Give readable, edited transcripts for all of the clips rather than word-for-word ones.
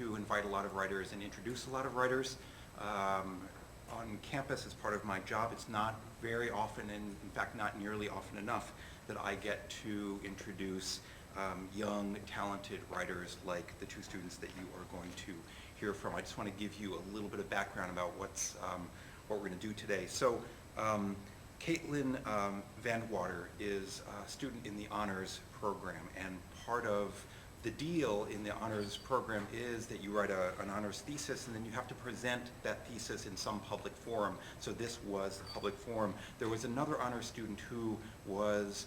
to invite a lot of writers and introduce a lot of writers. On campus, as part of my job, it's not very often, and in fact not nearly often enough, that I get to introduce young, talented writers like the two students that you are going to hear from. I just want to give you a little bit of background about what we're going to do today. So, Caitlin Vandewater is a student in the honors program, and part of the deal in the honors program is that you write an honors thesis, and then you have to present that thesis in some public forum. So this was the public forum. There was another honors student who was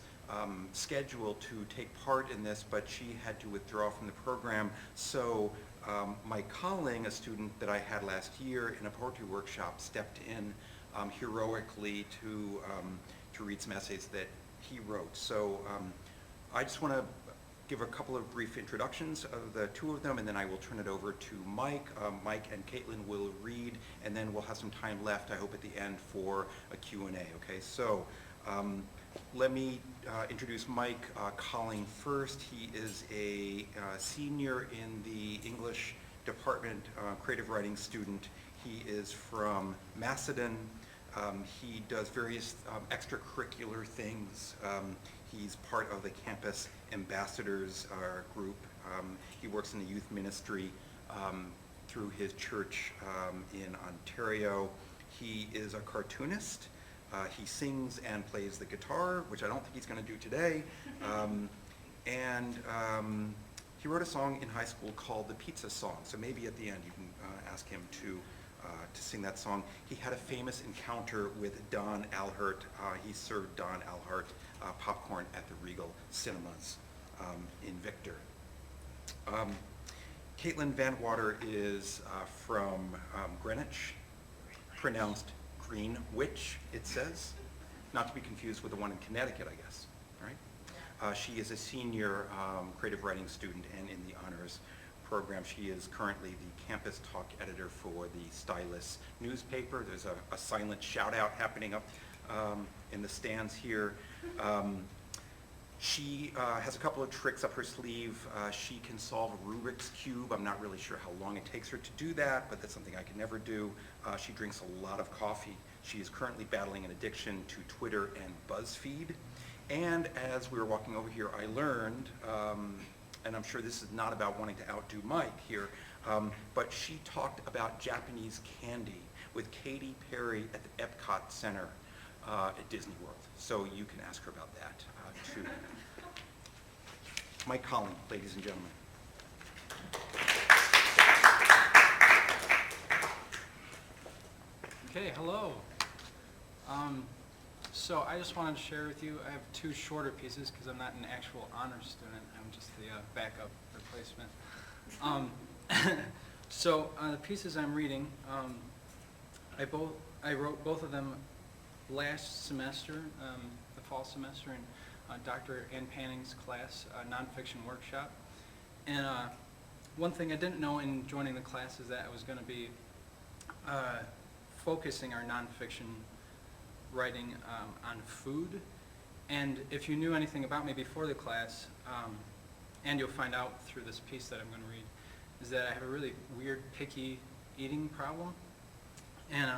scheduled to take part in this, but she had to withdraw from the program. So Mike Colling, a student that I had last year in a poetry workshop, stepped in heroically to read some essays that he wrote. So I just want to give a couple of brief introductions of the two of them, and then I will turn it over to Mike. Mike and Caitlin will read, and then we'll have some time left, I hope, at the end for a Q&A, okay? So let me introduce Mike Colling first. He is a senior in the English department, creative writing student. He is from Macedon. He does various extracurricular things. He's part of the campus ambassadors group. He works in the youth ministry through his church in Ontario. He is a cartoonist. He sings and plays the guitar, which I don't think he's going to do today. He wrote a song in high school called the Pizza Song. So maybe at the end you can ask him to sing that song. He had a famous encounter with Don Alhart. He served Don Alhart popcorn at the Regal Cinemas in Victor. Caitlin Vandewater is from Greenwich, pronounced Greenwich, it says. Not to be confused with the one in Connecticut, I guess, right? She is a senior creative writing student and in the honors program. She is currently the campus talk editor for the Stylus newspaper. There's a silent shout out happening up in the stands here. She has a couple of tricks up her sleeve. She can solve a Rubik's Cube. I'm not really sure how long it takes her to do that, but that's something I can never do. She drinks a lot of coffee. She is currently battling an addiction to Twitter and BuzzFeed. And as we were walking over here, I learned, and I'm sure this is not about wanting to outdo Mike here, but she talked about Japanese candy with Katy Perry at the Epcot Center at Disney World. So you can ask her about that too. Mike Colling, ladies and gentlemen. Okay, hello. So I just wanted to share with you, I have two shorter pieces because I'm not an actual honors student. I'm just the backup replacement. So the pieces I'm reading, I wrote both of them last semester, the fall semester, in Dr. Ann Panning's class, nonfiction workshop. And one thing I didn't know in joining the class is that I was going to be focusing our nonfiction writing on food. And if you knew anything about me before the class, and you'll find out through this piece that I'm going to read, is that I have a really weird, picky eating problem. And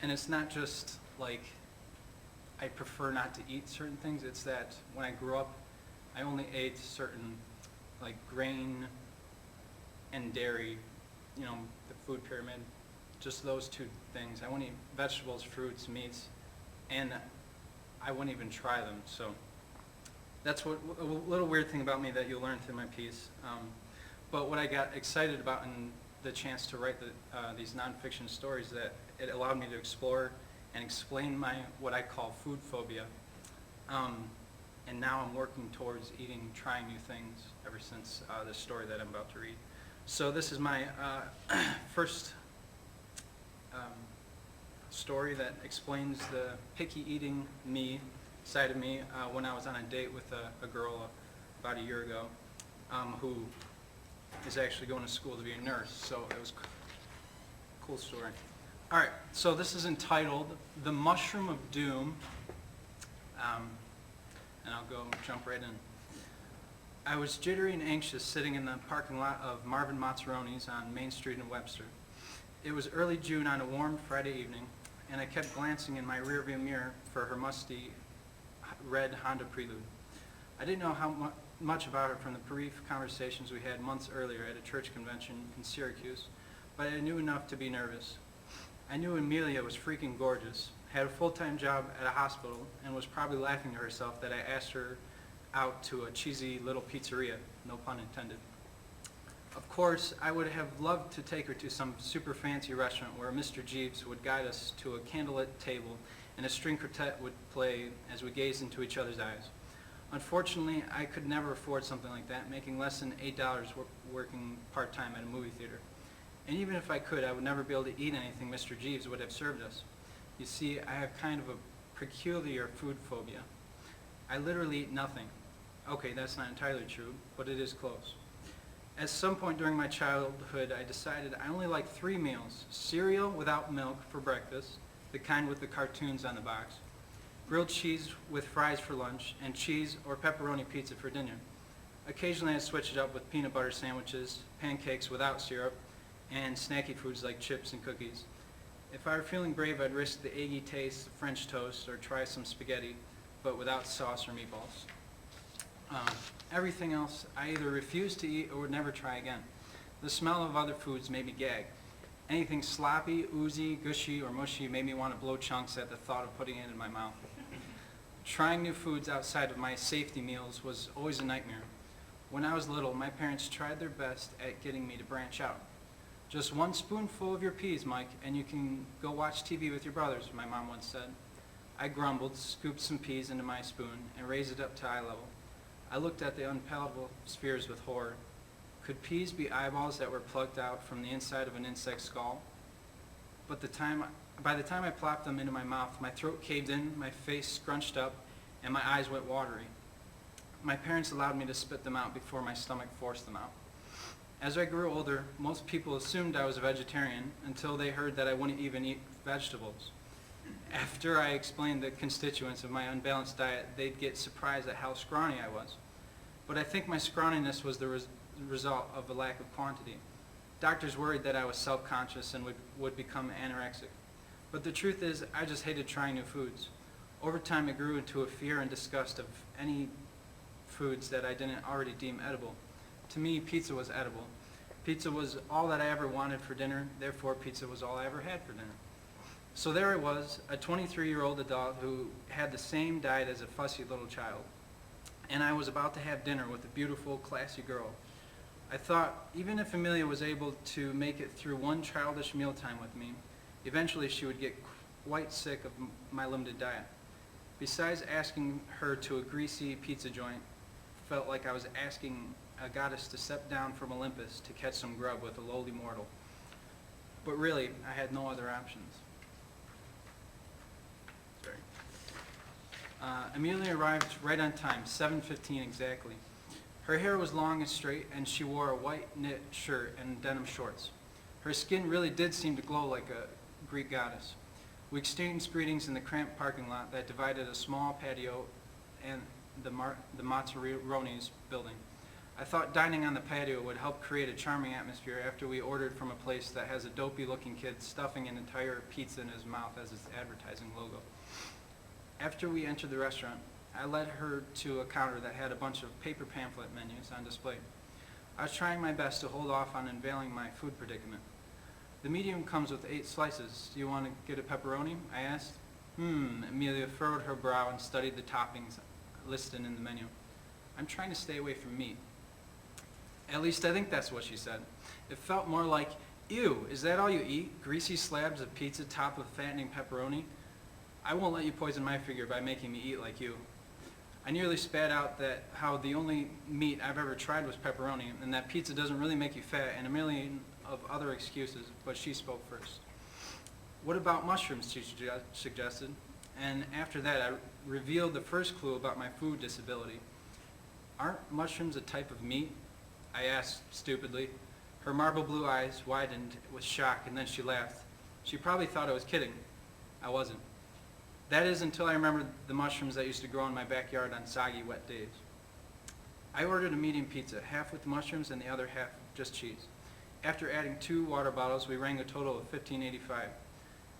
and it's not just like I prefer not to eat certain things. It's that when I grew up, I only ate certain like grain and dairy, you know, the food pyramid, just those two things. I wouldn't eat vegetables, fruits, meats, and I wouldn't even try them. So that's what a little weird thing about me that you'll learn through my piece. But what I got excited about in the chance to write these nonfiction stories, that it allowed me to explore and explain what I call food phobia. And now I'm working towards trying new things ever since this story that I'm about to read. So this is my first story that explains the picky eating side of me when I was on a date with a girl about a year ago who is actually going to school to be a nurse. So it was a cool story. All right, so this is entitled The Mushroom of Doom, and I'll jump right in. I was jittery and anxious sitting in the parking lot of Marvin Mazzaroni's on Main Street in Webster. It was early June on a warm Friday evening, and I kept glancing in my rearview mirror for her musty red Honda Prelude. I didn't know how much about her from the brief conversations we had months earlier at a church convention in Syracuse, but I knew enough to be nervous. I knew Amelia was freaking gorgeous, had a full-time job at a hospital, and was probably laughing to herself that I asked her out to a cheesy little pizzeria, no pun intended. Of course, I would have loved to take her to some super fancy restaurant where Mr. Jeeves would guide us to a candlelit table and a string quartet would play as we gazed into each other's eyes. Unfortunately, I could never afford something like that, making less than $8 working part-time at a movie theater. And even if I could, I would never be able to eat anything Mr. Jeeves would have served us. You see, I have kind of a peculiar food phobia. I literally eat nothing. Okay, that's not entirely true, but it is close. At some point during my childhood, I decided I only like 3 meals: cereal without milk for breakfast, the kind with the cartoons on the box, grilled cheese with fries for lunch, and cheese or pepperoni pizza for dinner. Occasionally I'd switch it up with peanut butter sandwiches, pancakes without syrup, and snacky foods like chips and cookies. If I were feeling brave, I'd risk the eggy taste of French toast or try some spaghetti, but without sauce or meatballs. Everything else I either refused to eat or would never try again. The smell of other foods made me gag. Anything sloppy, oozy, gushy, or mushy made me want to blow chunks at the thought of putting it in my mouth. Trying new foods outside of my safety meals was always a nightmare. When I was little, my parents tried their best at getting me to branch out. Just 1 spoonful of your peas, Mike, and you can go watch TV with your brothers, my mom once said. I grumbled, scooped some peas into my spoon, and raised it up to eye level. I looked at the unpalatable spheres with horror. Could peas be eyeballs that were plucked out from the inside of an insect's skull? But by the time I plopped them into my mouth, my throat caved in, my face scrunched up, and my eyes went watery. My parents allowed me to spit them out before my stomach forced them out. As I grew older, most people assumed I was a vegetarian until they heard that I wouldn't even eat vegetables. After I explained the constituents of my unbalanced diet, they'd get surprised at how scrawny I was. But I think my scrawniness was the result of a lack of quantity. Doctors worried that I was self-conscious and would become anorexic. But the truth is, I just hated trying new foods. Over time, it grew into a fear and disgust of any foods that I didn't already deem edible. To me, pizza was edible. Pizza was all that I ever wanted for dinner, therefore pizza was all I ever had for dinner. So there I was, a 23-year-old adult who had the same diet as a fussy little child. And I was about to have dinner with a beautiful, classy girl. I thought, even if Amelia was able to make it through one childish mealtime with me, eventually she would get quite sick of my limited diet. Besides asking her to a greasy pizza joint, felt like I was asking a goddess to step down from Olympus to catch some grub with a lowly mortal. But really, I had no other options. Amelia arrived right on time, 7:15 exactly. Her hair was long and straight, and she wore a white knit shirt and denim shorts. Her skin really did seem to glow like a Greek goddess. We exchanged greetings in the cramped parking lot that divided a small patio and the Mazzaroni's building. I thought dining on the patio would help create a charming atmosphere after we ordered from a place that has a dopey-looking kid stuffing an entire pizza in his mouth as its advertising logo. After we entered the restaurant, I led her to a counter that had a bunch of paper pamphlet menus on display. I was trying my best to hold off on unveiling my food predicament. The medium comes with 8 slices. Do you want to get a pepperoni? I asked. Amelia furrowed her brow and studied the toppings listed in the menu. I'm trying to stay away from meat. At least I think that's what she said. It felt more like, ew, is that all you eat? Greasy slabs of pizza topped with fattening pepperoni? I won't let you poison my figure by making me eat like you. I nearly spat out that how the only meat I've ever tried was pepperoni, and that pizza doesn't really make you fat, and a million of other excuses, but she spoke first. What about mushrooms, she suggested, and after that I revealed the first clue about my food disability. Aren't mushrooms a type of meat? I asked stupidly. Her marble blue eyes widened with shock, and then she laughed. She probably thought I was kidding. I wasn't. That is until I remembered the mushrooms that used to grow in my backyard on soggy, wet days. I ordered a medium pizza, half with mushrooms and the other half just cheese. After adding 2 water bottles, we rang a total of $15.85.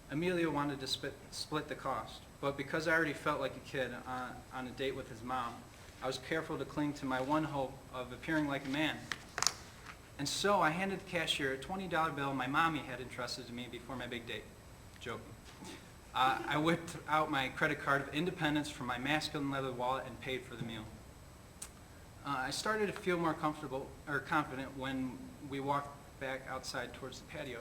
Amelia wanted to split the cost, but because I already felt like a kid on a date with his mom, I was careful to cling to my one hope of appearing like a man. And so I handed the cashier a $20 bill my mommy had entrusted to me before my big date. Joking. I whipped out my credit card of independence from my masculine leather wallet and paid for the meal. I started to feel more confident when we walked back outside towards the patio.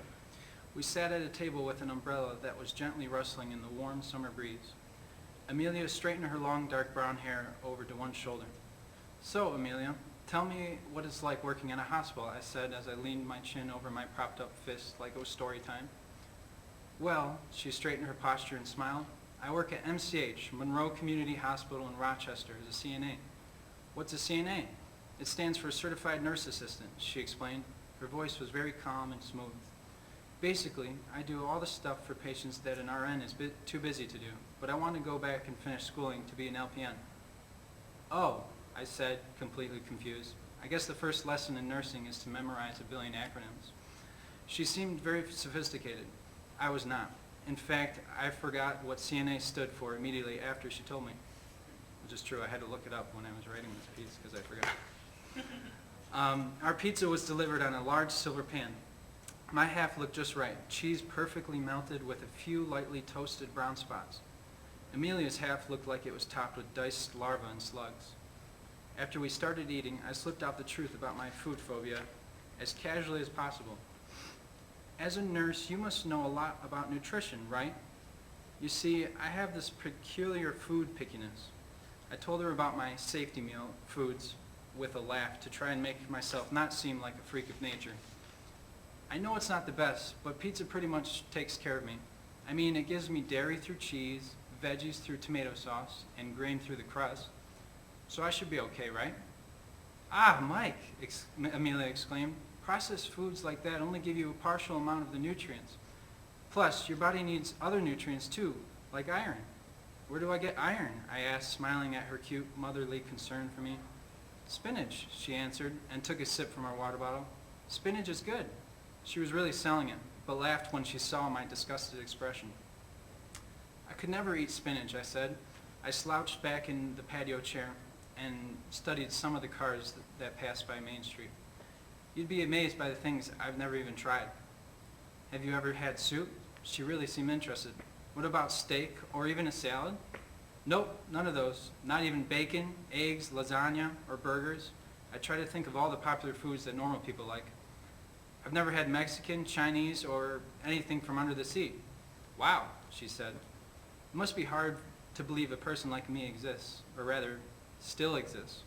We sat at a table with an umbrella that was gently rustling in the warm summer breeze. Amelia straightened her long dark brown hair over to one shoulder. "So, Amelia, tell me what it's like working in a hospital," I said as I leaned my chin over my propped up fist like it was story time. "Well," she straightened her posture and smiled, "I work at MCH, Monroe Community Hospital in Rochester, as a CNA." "What's a CNA?" "It stands for Certified Nurse Assistant," she explained. Her voice was very calm and smooth. "Basically, I do all the stuff for patients that an RN is too busy to do, but I want to go back and finish schooling to be an LPN." "Oh," I said, completely confused. "I guess the first lesson in nursing is to memorize a billion acronyms." She seemed very sophisticated. I was not. In fact, I forgot what CNA stood for immediately after she told me. Which is true, I had to look it up when I was writing this piece because I forgot. Our pizza was delivered on a large silver pan. My half looked just right, cheese perfectly melted with a few lightly toasted brown spots. Amelia's half looked like it was topped with diced larvae and slugs. After we started eating, I slipped out the truth about my food phobia as casually as possible. "As a nurse, you must know a lot about nutrition, right? You see, I have this peculiar food pickiness." I told her about my safety meal foods with a laugh to try and make myself not seem like a freak of nature. "I know it's not the best, but pizza pretty much takes care of me. I mean, it gives me dairy through cheese, veggies through tomato sauce, and grain through the crust. So I should be okay, right?" "Ah, Mike," Amelia exclaimed. "Processed foods like that only give you a partial amount of the nutrients. Plus, your body needs other nutrients too, like iron." "Where do I get iron?" I asked, smiling at her cute motherly concern for me. "Spinach," she answered, and took a sip from our water bottle. "Spinach is good." She was really selling it, but laughed when she saw my disgusted expression. "I could never eat spinach," I said. I slouched back in the patio chair and studied some of the cars that passed by Main Street. "You'd be amazed by the things I've never even tried." "Have you ever had soup?" She really seemed interested. "What about steak or even a salad?" "Nope, none of those. Not even bacon, eggs, lasagna, or burgers. I try to think of all the popular foods that normal people like. I've never had Mexican, Chinese, or anything from under the sea." "Wow," she said. "It must be hard to believe a person like me exists, or rather, still exists."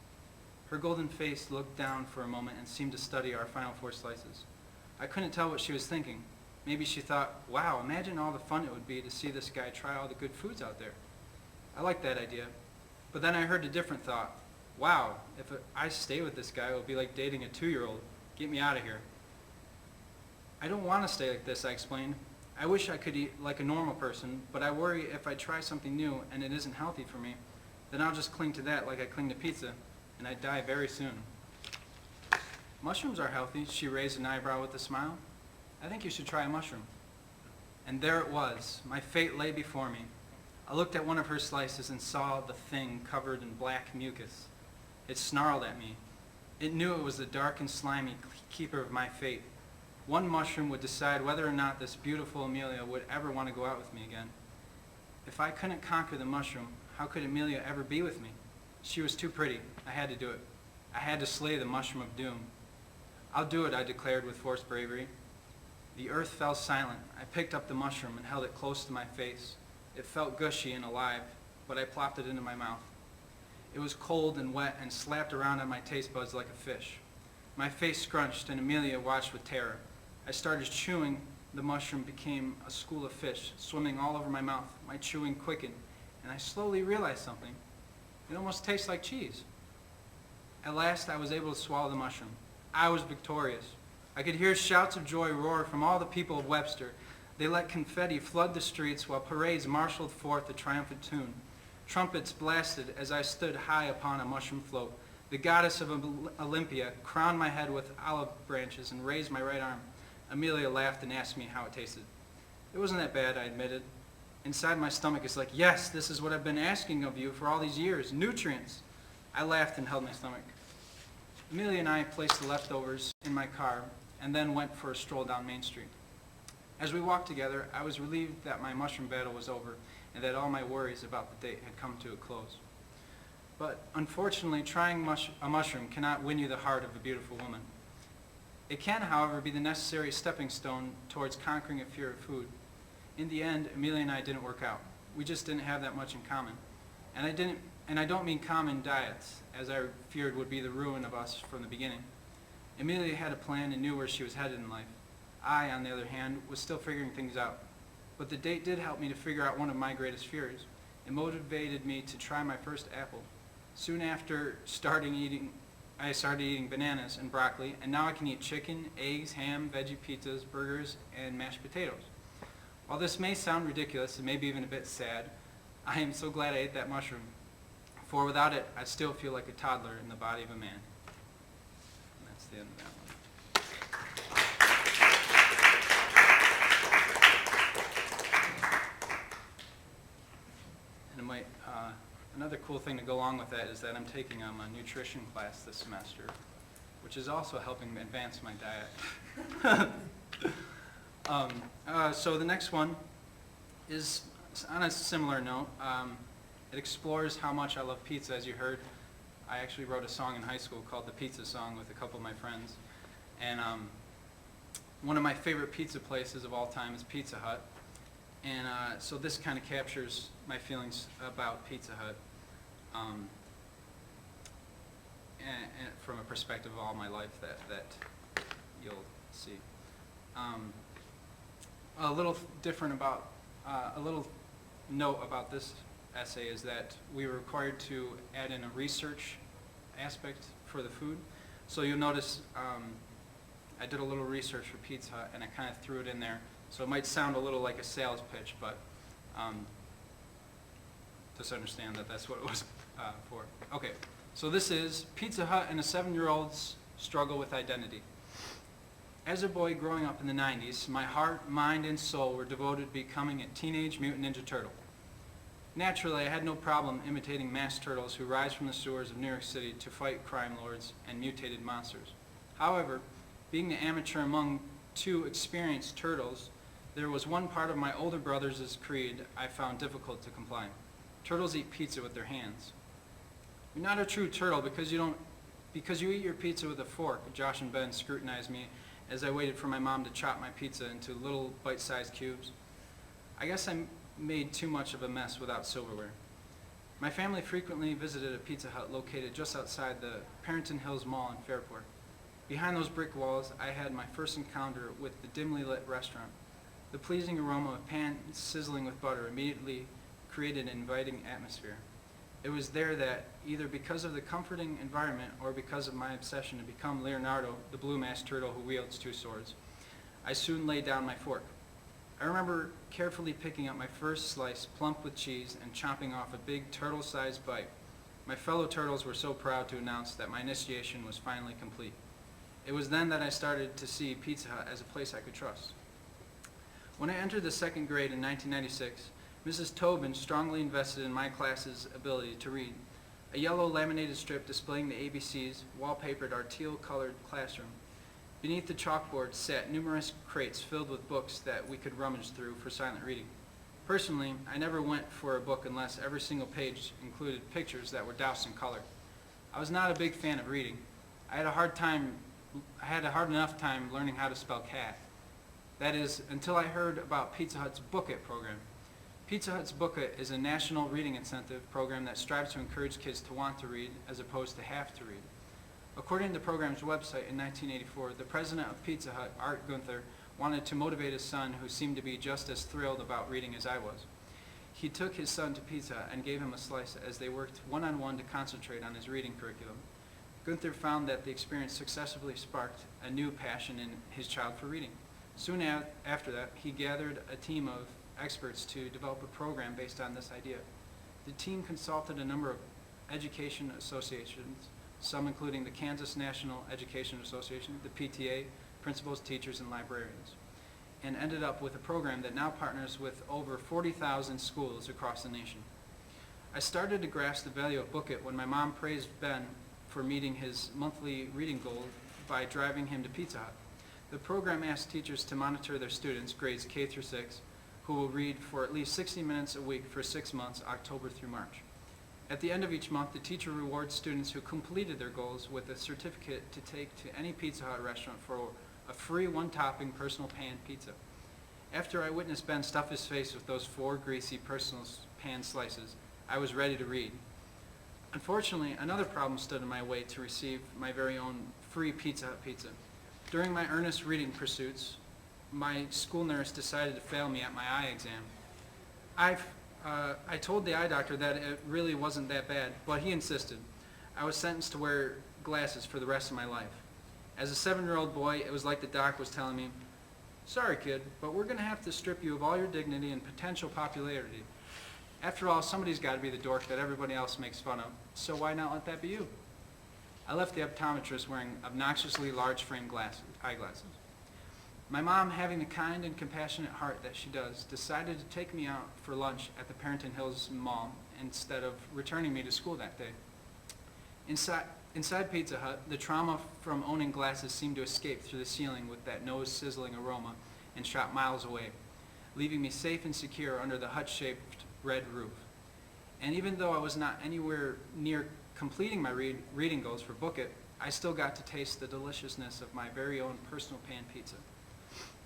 Her golden face looked down for a moment and seemed to study our final 4 slices. I couldn't tell what she was thinking. Maybe she thought, "Wow, imagine all the fun it would be to see this guy try all the good foods out there." I liked that idea. But then I heard a different thought. "Wow, if I stay with this guy, it will be like dating a 2-year-old. Get me out of here." "I don't want to stay like this," I explained. "I wish I could eat like a normal person, but I worry if I try something new and it isn't healthy for me, then I'll just cling to that like I cling to pizza, and I'd die very soon." "Mushrooms are healthy," she raised an eyebrow with a smile. "I think you should try a mushroom." And there it was. My fate lay before me. I looked at one of her slices and saw the thing covered in black mucus. It snarled at me. It knew it was the dark and slimy keeper of my fate. One mushroom would decide whether or not this beautiful Amelia would ever want to go out with me again. If I couldn't conquer the mushroom, how could Amelia ever be with me? She was too pretty. I had to do it. I had to slay the mushroom of doom. "I'll do it," I declared with forced bravery. The earth fell silent. I picked up the mushroom and held it close to my face. It felt gushy and alive, but I plopped it into my mouth. It was cold and wet and slapped around on my taste buds like a fish. My face scrunched and Amelia watched with terror. I started chewing. The mushroom became a school of fish, swimming all over my mouth. My chewing quickened, and I slowly realized something. It almost tastes like cheese. At last, I was able to swallow the mushroom. I was victorious. I could hear shouts of joy roar from all the people of Webster. They let confetti flood the streets while parades marshaled forth a triumphant tune. Trumpets blasted as I stood high upon a mushroom float. The goddess of Olympia crowned my head with olive branches and raised my right arm. Amelia laughed and asked me how it tasted. It wasn't that bad, I admitted. Inside my stomach is like, yes, this is what I've been asking of you for all these years, nutrients. I laughed and held my stomach. Amelia and I placed the leftovers in my car and then went for a stroll down Main Street. As we walked together, I was relieved that my mushroom battle was over and that all my worries about the date had come to a close. But unfortunately, trying a mushroom cannot win you the heart of a beautiful woman. It can, however, be the necessary stepping stone towards conquering a fear of food. In the end, Amelia and I didn't work out. We just didn't have that much in common. And I don't mean common diets, as I feared would be the ruin of us from the beginning. Amelia had a plan and knew where she was headed in life. I, on the other hand, was still figuring things out. But the date did help me to figure out one of my greatest fears. It motivated me to try my first apple. Soon after I started eating bananas and broccoli, and now I can eat chicken, eggs, ham, veggie pizzas, burgers, and mashed potatoes. While this may sound ridiculous and maybe even a bit sad, I am so glad I ate that mushroom, for without it, I still feel like a toddler in the body of a man. And that's the end of that one. And another cool thing to go along with that is that I'm taking a nutrition class this semester, which is also helping me advance my diet. So the next one is on a similar note. It explores how much I love pizza. As you heard, I actually wrote a song in high school called the Pizza Song with a couple of my friends. And one of my favorite pizza places of all time is Pizza Hut. And so this kind of captures my feelings about Pizza Hut and from a perspective of all my life that you'll see. A little different about, a little note about this essay is that we were required to add in a research aspect for the food. So you'll notice I did a little research for Pizza Hut and I kind of threw it in there. So it might sound a little like a sales pitch, but just understand that that's what it was for. Okay, so this is Pizza Hut and a 7-year-old's struggle with identity. As a boy growing up in the 90s, my heart, mind, and soul were devoted to becoming a Teenage Mutant Ninja Turtle. Naturally, I had no problem imitating masked turtles who rise from the sewers of New York City to fight crime lords and mutated monsters. However, being the amateur among two experienced turtles, there was one part of my older brother's creed I found difficult to comply. Turtles eat pizza with their hands. You're not a true turtle because you eat your pizza with a fork. Josh and Ben scrutinized me as I waited for my mom to chop my pizza into little bite-sized cubes. I guess I made too much of a mess without silverware. My family frequently visited a Pizza Hut located just outside the Parrington Hills Mall in Fairport. Behind those brick walls, I had my first encounter with the dimly lit restaurant. The pleasing aroma of pans sizzling with butter immediately created an inviting atmosphere. It was there that, either because of the comforting environment or because of my obsession to become Leonardo, the blue-masked turtle who wields two swords, I soon laid down my fork. I remember carefully picking up my first slice, plump with cheese, and chomping off a big turtle-sized bite. My fellow turtles were so proud to announce that my initiation was finally complete. It was then that I started to see Pizza Hut as a place I could trust. When I entered the second grade in 1996, Mrs. Tobin strongly invested in my class's ability to read. A yellow laminated strip displaying the ABCs wallpapered our teal-colored classroom. Beneath the chalkboard sat numerous crates filled with books that we could rummage through for silent reading. Personally, I never went for a book unless every single page included pictures that were doused in color. I was not a big fan of reading. I had a hard enough time learning how to spell cat. That is, until I heard about Pizza Hut's Book It program. Pizza Hut's Book It is a national reading incentive program that strives to encourage kids to want to read as opposed to have to read. According to the program's website in 1984, the president of Pizza Hut, Art Gunther, wanted to motivate his son, who seemed to be just as thrilled about reading as I was. He took his son to Pizza Hut and gave him a slice as they worked one-on-one to concentrate on his reading curriculum. Gunther found that the experience successfully sparked a new passion in his child for reading. Soon after that, he gathered a team of experts to develop a program based on this idea. The team consulted a number of education associations, some including the Kansas National Education Association, the PTA, principals, teachers, and librarians, and ended up with a program that now partners with over 40,000 schools across the nation. I started to grasp the value of Book It when my mom praised Ben for meeting his monthly reading goal by driving him to Pizza Hut. The program asks teachers to monitor their students, grades K through 6, who will read for at least 60 minutes a week for 6 months, October through March. At the end of each month, the teacher rewards students who completed their goals with a certificate to take to any Pizza Hut restaurant for a free one-topping personal pan pizza. After I witnessed Ben stuff his face with those 4 greasy personal pan slices, I was ready to read. Unfortunately, another problem stood in my way to receive my very own free Pizza Hut pizza. During my earnest reading pursuits, my school nurse decided to fail me at my eye exam. I told the eye doctor that it really wasn't that bad, but he insisted. I was sentenced to wear glasses for the rest of my life. As a 7-year-old boy, it was like the doc was telling me, "Sorry, kid, but we're going to have to strip you of all your dignity and potential popularity. After all, somebody's got to be the dork that everybody else makes fun of, so why not let that be you?" I left the optometrist wearing obnoxiously large frame eyeglasses. My mom, having the kind and compassionate heart that she does, decided to take me out for lunch at the Parenton Hills Mall instead of returning me to school that day. Inside Pizza Hut, the trauma from owning glasses seemed to escape through the ceiling with that nose-sizzling aroma and shot miles away, leaving me safe and secure under the hut-shaped red roof. And even though I was not anywhere near completing my reading goals for Book It, I still got to taste the deliciousness of my very own personal pan pizza.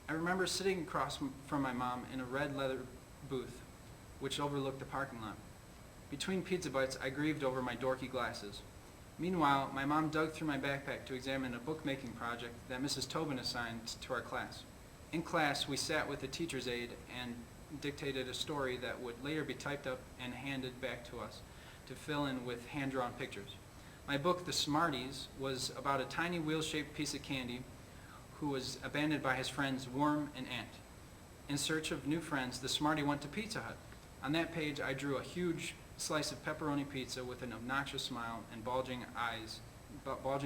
I remember sitting across from my mom in a red leather booth, which overlooked the parking lot. Between pizza bites, I grieved over my dorky glasses. Meanwhile, my mom dug through my backpack to examine a bookmaking project that Mrs. Tobin assigned to our class. In class, we sat with a teacher's aide and dictated a story that would later be typed up and handed back to us to fill in with hand-drawn pictures. My book, The Smarties, was about a tiny wheel-shaped piece of candy who was abandoned by his friends Worm and Ant. In search of new friends, the Smartie went to Pizza Hut. On that page, I drew a huge slice of pepperoni pizza with an obnoxious smile and bulging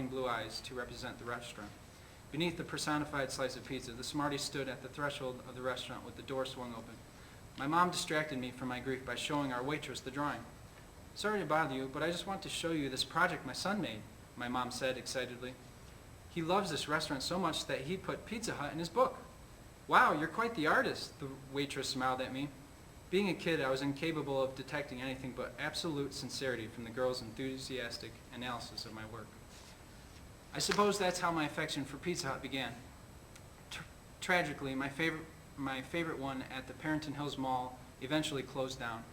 blue eyes to represent the restaurant. Beneath the personified slice of pizza, the Smartie stood at the threshold of the restaurant with the door swung open. My mom distracted me from my grief by showing our waitress the drawing. "Sorry to bother you, but I just want to show you this project my son made," my mom said excitedly. "He loves this restaurant so much that he put Pizza Hut in his book." "Wow, you're quite the artist," the waitress smiled at me. Being a kid, I was incapable of detecting anything but absolute sincerity from the girl's enthusiastic analysis of my work. I suppose that's how my affection for Pizza Hut began. Tragically, my favorite one at the Parenton Hills Mall eventually closed down,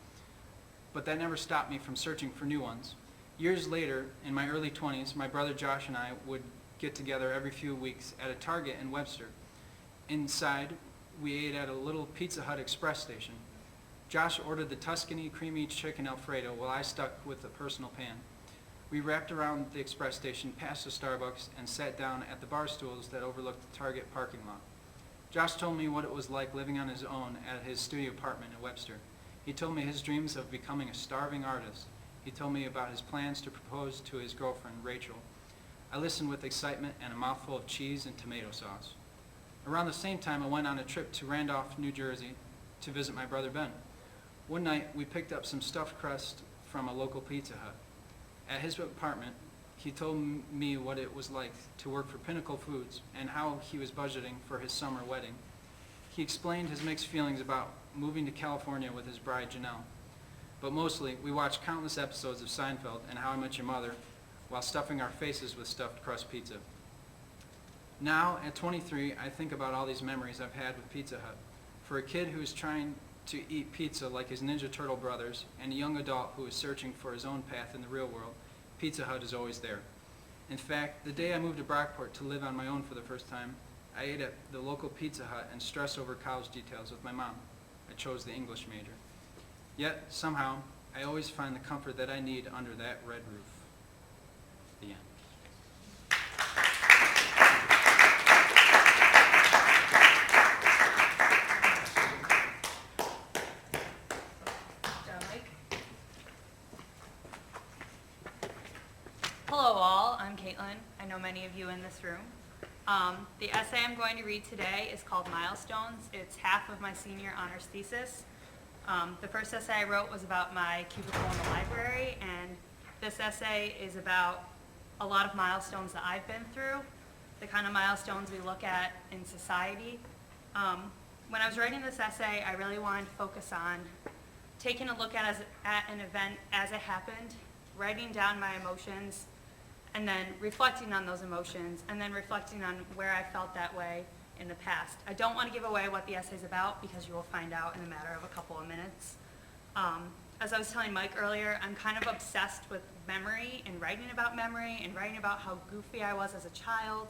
but that never stopped me from searching for new ones. Years later, in my early 20s, my brother Josh and I would get together every few weeks at a Target in Webster. Inside, we ate at a little Pizza Hut express station. Josh ordered the Tuscany creamy chicken Alfredo while I stuck with the personal pan. We wrapped around the express station past the Starbucks and sat down at the bar stools that overlooked the Target parking lot. Josh told me what it was like living on his own at his studio apartment in Webster. He told me his dreams of becoming a starving artist. He told me about his plans to propose to his girlfriend, Rachel. I listened with excitement and a mouthful of cheese and tomato sauce. Around the same time, I went on a trip to Randolph, New Jersey to visit my brother Ben. One night, we picked up some stuffed crust from a local Pizza Hut. At his apartment, he told me what it was like to work for Pinnacle Foods and how he was budgeting for his summer wedding. He explained his mixed feelings about moving to California with his bride, Janelle. But mostly, we watched countless episodes of Seinfeld and How I Met Your Mother while stuffing our faces with stuffed crust pizza. Now, at 23, I think about all these memories I've had with Pizza Hut. For a kid who is trying to eat pizza like his Ninja Turtle brothers and a young adult who is searching for his own path in the real world, Pizza Hut is always there. In fact, the day I moved to Brockport to live on my own for the first time, I ate at the local Pizza Hut and stressed over college details with my mom. I chose the English major. Yet, somehow, I always find the comfort that I need under that red roof. The end. Hello all, room. The essay I'm going to read today is called Milestones. It's half of my senior honors thesis. The first essay I wrote was about my cubicle in the library, and this essay is about a lot of milestones that I've been through, the kind of milestones we look at in society. When I was writing this essay, I really wanted to focus on taking a look at an event as it happened, writing down my emotions, and then reflecting on those emotions, and then reflecting on where I felt that way in the past. I don't want to give away what the essay's about because you will find out in a matter of a couple of minutes. As I was telling Mike earlier, I'm kind of obsessed with memory and writing about memory and writing about how goofy I was as a child.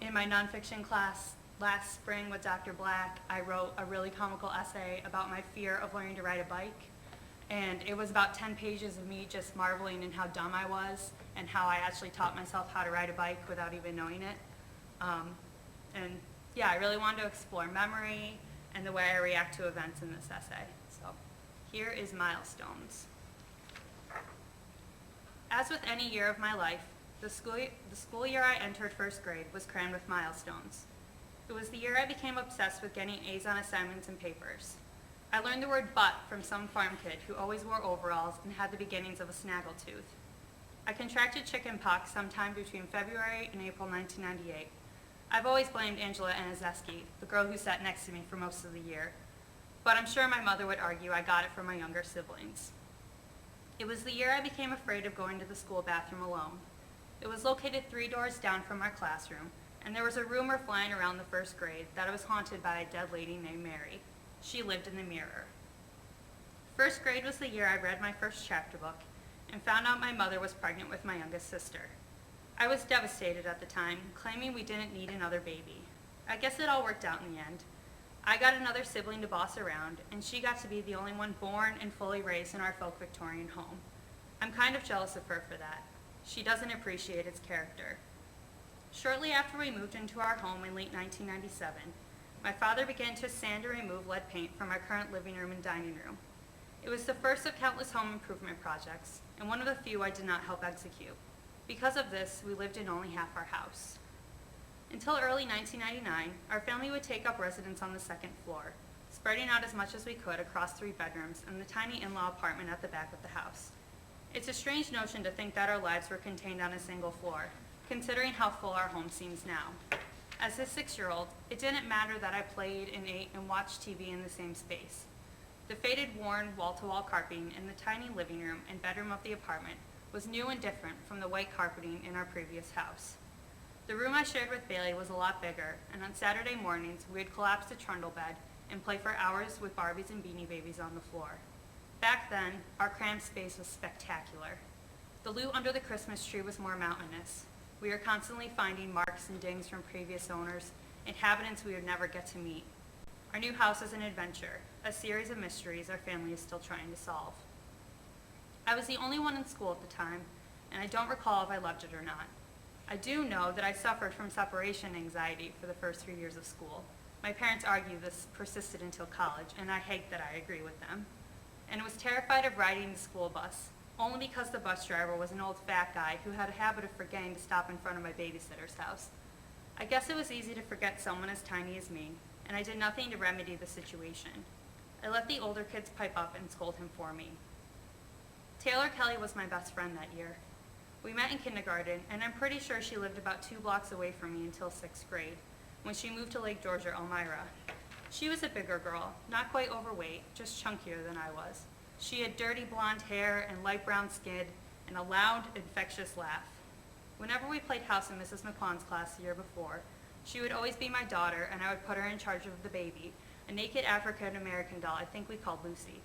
In my nonfiction class last spring with Dr. Black, I wrote a really comical essay about my fear of learning to ride a bike. And it was about 10 pages of me just marveling in how dumb I was and how I actually taught myself how to ride a bike without even knowing it. And yeah, I really wanted to explore memory and the way I react to events in this essay. So here is Milestones. As with any year of my life, the school year I entered first grade was crammed with milestones. It was the year I became obsessed with getting A's on assignments and papers. I learned the word butt from some farm kid who always wore overalls and had the beginnings of a snaggletooth. I contracted chicken pox sometime between February and April 1998. I've always blamed Angela Anazeski, the girl who sat next to me for most of the year, but I'm sure my mother would argue I got it from my younger siblings. It was the year I became afraid of going to the school bathroom alone. It was located 3 doors down from our classroom, and there was a rumor flying around the first grade that it was haunted by a dead lady named Mary. She lived in the mirror. First grade was the year I read my first chapter book and found out my mother was pregnant with my youngest sister. I was devastated at the time, claiming we didn't need another baby. I guess it all worked out in the end. I got another sibling to boss around, and she got to be the only one born and fully raised in our folk Victorian home. I'm kind of jealous of her for that. She doesn't appreciate its character. Shortly after we moved into our home in late 1997, my father began to sand and remove lead paint from our current living room and dining room. It was the first of countless home improvement projects, and one of the few I did not help execute. Because of this, we lived in only half our house. Until early 1999, our family would take up residence on the second floor, spreading out as much as we could across 3 bedrooms and the tiny in-law apartment at the back of the house. It's a strange notion to think that our lives were contained on a single floor, considering how full our home seems now. As a 6-year-old, it didn't matter that I played and ate and watched TV in the same space. The faded, worn, wall-to-wall carpeting in the tiny living room and bedroom of the apartment was new and different from the white carpeting in our previous house. The room I shared with Bailey was a lot bigger, and on Saturday mornings, we'd collapse the trundle bed and play for hours with Barbies and Beanie Babies on the floor. Back then, our cramped space was spectacular. The loot under the Christmas tree was more mountainous. We were constantly finding marks and dings from previous owners, inhabitants we would never get to meet. Our new house is an adventure, a series of mysteries our family is still trying to solve. I was the only one in school at the time, and I don't recall if I loved it or not. I do know that I suffered from separation anxiety for the first 3 years of school. My parents argue this persisted until college, and I hate that I agree with them. And was terrified of riding the school bus, only because the bus driver was an old fat guy who had a habit of forgetting to stop in front of my babysitter's house. I guess it was easy to forget someone as tiny as me, and I did nothing to remedy the situation. I let the older kids pipe up and scold him for me. Taylor Kelly was my best friend that year. We met in kindergarten, and I'm pretty sure she lived about 2 blocks away from me until 6th grade, when she moved to Lake George or Elmira. She was a bigger girl, not quite overweight, just chunkier than I was. She had dirty blonde hair and light brown skin and a loud, infectious laugh. Whenever we played house in Mrs. McQuan's class the year before, she would always be my daughter, and I would put her in charge of the baby, a naked African-American doll I think we called Lucy.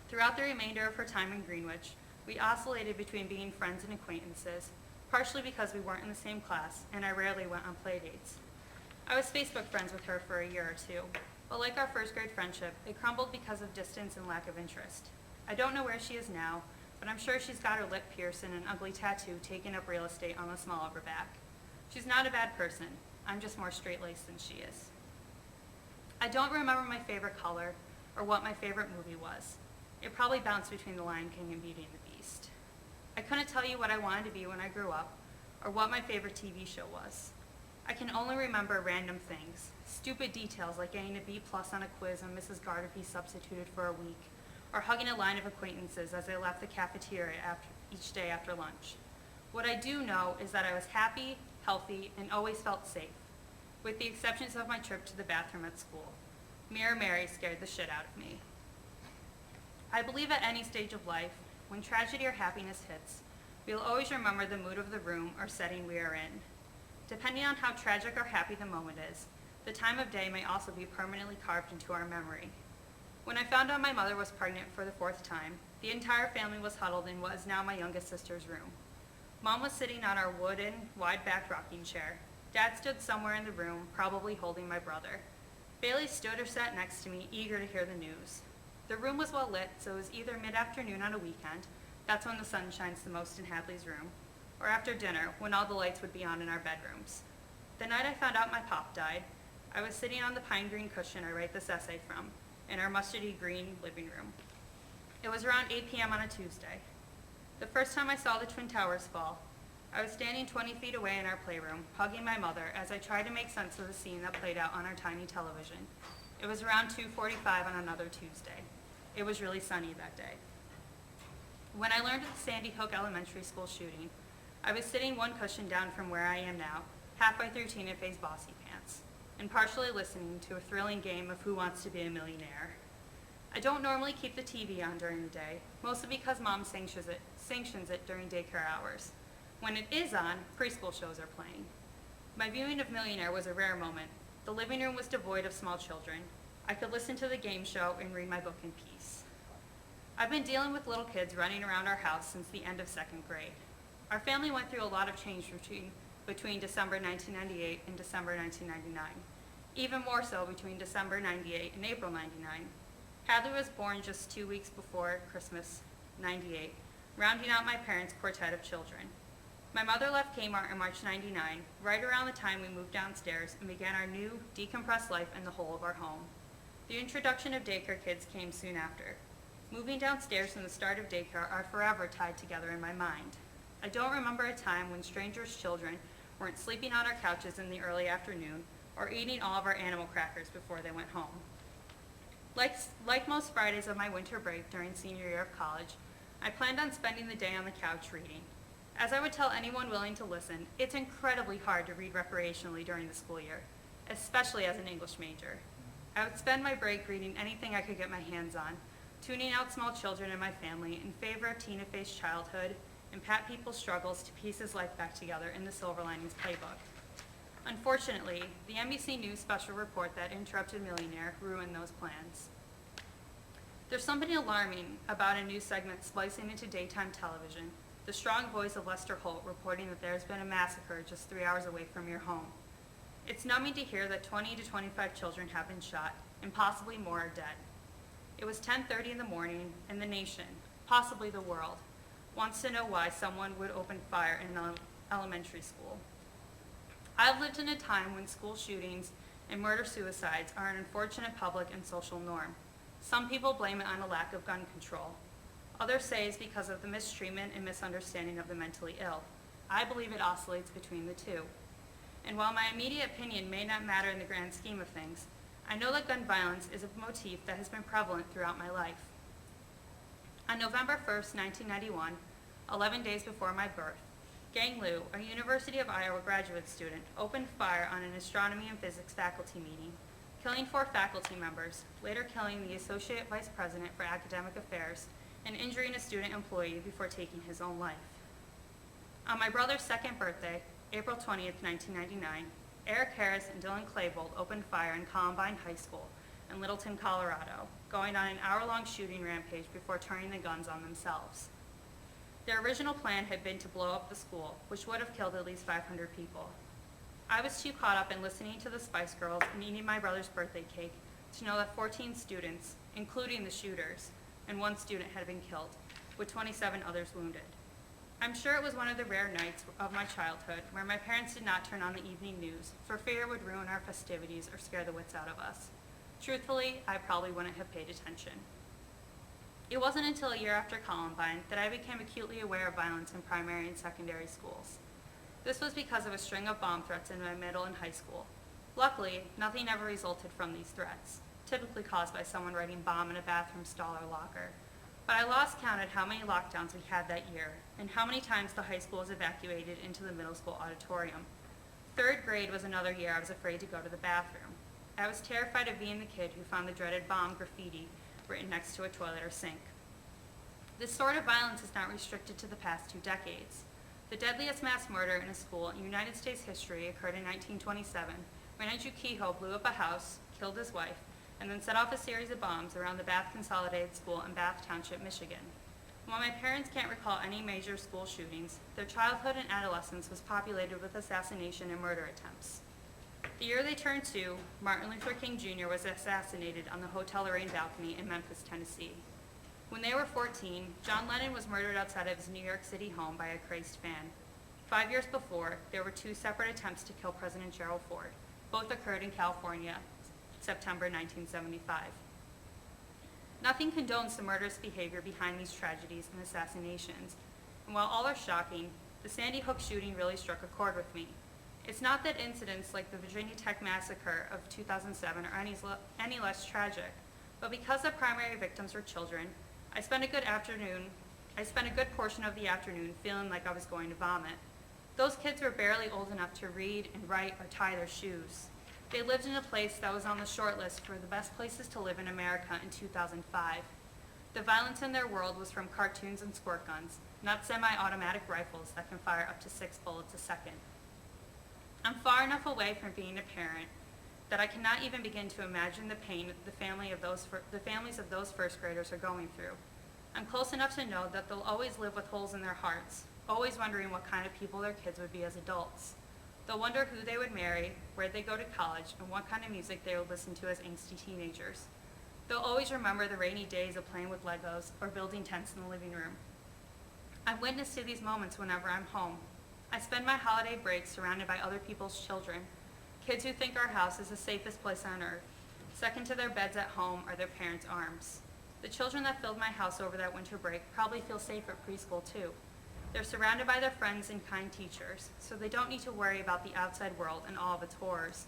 Throughout the remainder of her time in Greenwich, we oscillated between being friends and acquaintances, partially because we weren't in the same class, and I rarely went on play dates. I was Facebook friends with her for a year or 2, but like our first grade friendship, it crumbled because of distance and lack of interest. I don't know where she is now, but I'm sure she's got her lip pierced and an ugly tattoo taking up real estate on the small of her back. She's not a bad person. I'm just more straight-laced than she is. I don't remember my favorite color or what my favorite movie was. It probably bounced between The Lion King and Beauty and the Beast. I couldn't tell you what I wanted to be when I grew up, or what my favorite TV show was. I can only remember random things, stupid details like getting a B+ on a quiz when Mrs. Gardapi substituted for a week, or hugging a line of acquaintances as I left the cafeteria each day after lunch. What I do know is that I was happy, healthy, and always felt safe, with the exceptions of my trip to the bathroom at school. Mirror Mary scared the shit out of me. I believe at any stage of life, when tragedy or happiness hits, we'll always remember the mood of the room or setting we are in. Depending on how tragic or happy the moment is, the time of day may also be permanently carved into our memory. When I found out my mother was pregnant for the 4th time, the entire family was huddled in what is now my youngest sister's room. Mom was sitting on our wooden, wide-backed rocking chair. Dad stood somewhere in the room, probably holding my brother. Bailey stood or sat next to me, eager to hear the news. The room was well lit, so it was either mid-afternoon on a weekend, that's when the sun shines the most in Hadley's room, or after dinner, when all the lights would be on in our bedrooms. The night I found out my pop died, I was sitting on the pine green cushion I write this essay from, in our mustardy green living room. It was around 8 p.m. on a Tuesday. The first time I saw the Twin Towers fall, I was standing 20 feet away in our playroom, hugging my mother as I tried to make sense of the scene that played out on our tiny television. It was around 2:45 on another Tuesday. It was really sunny that day. When I learned of the Sandy Hook Elementary School shooting, I was sitting one cushion down from where I am now, halfway through Tina Fey's Bossy Pants, and partially listening to a thrilling game of Who Wants to Be a Millionaire. I don't normally keep the TV on during the day, mostly because Mom sanctions it during daycare hours. When it is on, preschool shows are playing. My viewing of Millionaire was a rare moment. The living room was devoid of small children. I could listen to the game show and read my book in peace. I've been dealing with little kids running around our house since the end of 2nd grade. Our family went through a lot of change between December 1998 and December 1999. Even more so between December 98 and April 99. Hadley was born just 2 weeks before Christmas 98, rounding out my parents' quartet of children. My mother left Kmart in March 99, right around the time we moved downstairs and began our new, decompressed life in the whole of our home. The introduction of daycare kids came soon after. Moving downstairs and the start of daycare are forever tied together in my mind. I don't remember a time when strangers' children weren't sleeping on our couches in the early afternoon or eating all of our animal crackers before they went home. Like most Fridays of my winter break during senior year of college, I planned on spending the day on the couch reading. As I would tell anyone willing to listen, it's incredibly hard to read recreationally during the school year, especially as an English major. I would spend my break reading anything I could get my hands on, tuning out small children in my family in favor of Tina Fey's Childhood and Pat People's struggles to piece his life back together in the Silver Linings Playbook. Unfortunately, the NBC News special report that interrupted Millionaire ruined those plans. There's something alarming about a news segment splicing into daytime television, the strong voice of Lester Holt reporting that there has been a massacre just 3 hours away from your home. It's numbing to hear that 20 to 25 children have been shot, and possibly more are dead. It was 10:30 in the morning, and the nation, possibly the world, wants to know why someone would open fire in an elementary school. I've lived in a time when school shootings and murder-suicides are an unfortunate public and social norm. Some people blame it on a lack of gun control. Others say it's because of the mistreatment and misunderstanding of the mentally ill. I believe it oscillates between the two. And while my immediate opinion may not matter in the grand scheme of things, I know that gun violence is a motif that has been prevalent throughout my life. On November 1st, 1991, 11 days before my birth, Gang Liu, a University of Iowa graduate student, opened fire on an astronomy and physics faculty meeting, killing 4 faculty members, later killing the Associate Vice President for Academic Affairs, and injuring a student employee before taking his own life. On my brother's 2nd birthday, April 20th, 1999, Eric Harris and Dylan Claybold opened fire in Columbine High School in Littleton, Colorado, going on an hour-long shooting rampage before turning the guns on themselves. Their original plan had been to blow up the school, which would have killed at least 500 people. I was too caught up in listening to the Spice Girls and eating my brother's birthday cake to know that 14 students, including the shooters, and 1 student had been killed, with 27 others wounded. I'm sure it was one of the rare nights of my childhood where my parents did not turn on the evening news for fear it would ruin our festivities or scare the wits out of us. Truthfully, I probably wouldn't have paid attention. It wasn't until a year after Columbine that I became acutely aware of violence in primary and secondary schools. This was because of a string of bomb threats in my middle and high school. Luckily, nothing ever resulted from these threats, typically caused by someone writing bomb in a bathroom stall or locker. But I lost count at how many lockdowns we had that year, and how many times the high school was evacuated into the middle school auditorium. Third grade was another year I was afraid to go to the bathroom. I was terrified of being the kid who found the dreaded bomb graffiti written next to a toilet or sink. This sort of violence is not restricted to the past 2 decades. The deadliest mass murder in a school in United States history occurred in 1927, when Andrew Kehoe blew up a house, killed his wife, and then set off a series of bombs around the Bath Consolidated School in Bath Township, Michigan. While my parents can't recall any major school shootings, their childhood and adolescence was populated with assassination and murder attempts. The year they turned 2, Martin Luther King Jr. was assassinated on the Hotel Lorraine balcony in Memphis, Tennessee. When they were 14, John Lennon was murdered outside of his New York City home by a crazed fan. 5 years before, there were 2 separate attempts to kill President Gerald Ford. Both occurred in California, September 1975. Nothing condones the murderous behavior behind these tragedies and assassinations, and while all are shocking, the Sandy Hook shooting really struck a chord with me. It's not that incidents like the Virginia Tech Massacre of 2007 are any less tragic, but because the primary victims were children, I spent a good portion of the afternoon feeling like I was going to vomit. Those kids were barely old enough to read and write or tie their shoes. They lived in a place that was on the short list for the best places to live in America in 2005. The violence in their world was from cartoons and squirt guns, not semi-automatic rifles that can fire up to 6 bullets a second. I'm far enough away from being a parent that I cannot even begin to imagine the pain the families of those first graders are going through. I'm close enough to know that they'll always live with holes in their hearts, always wondering what kind of people their kids would be as adults. They'll wonder who they would marry, where they go to college, and what kind of music they would listen to as angsty teenagers. They'll always remember the rainy days of playing with Legos or building tents in the living room. I'm witness to these moments whenever I'm home. I spend my holiday breaks surrounded by other people's children, kids who think our house is the safest place on earth. Second to their beds at home are their parents' arms. The children that filled my house over that winter break probably feel safe at preschool too. They're surrounded by their friends and kind teachers, so they don't need to worry about the outside world and all of its horrors.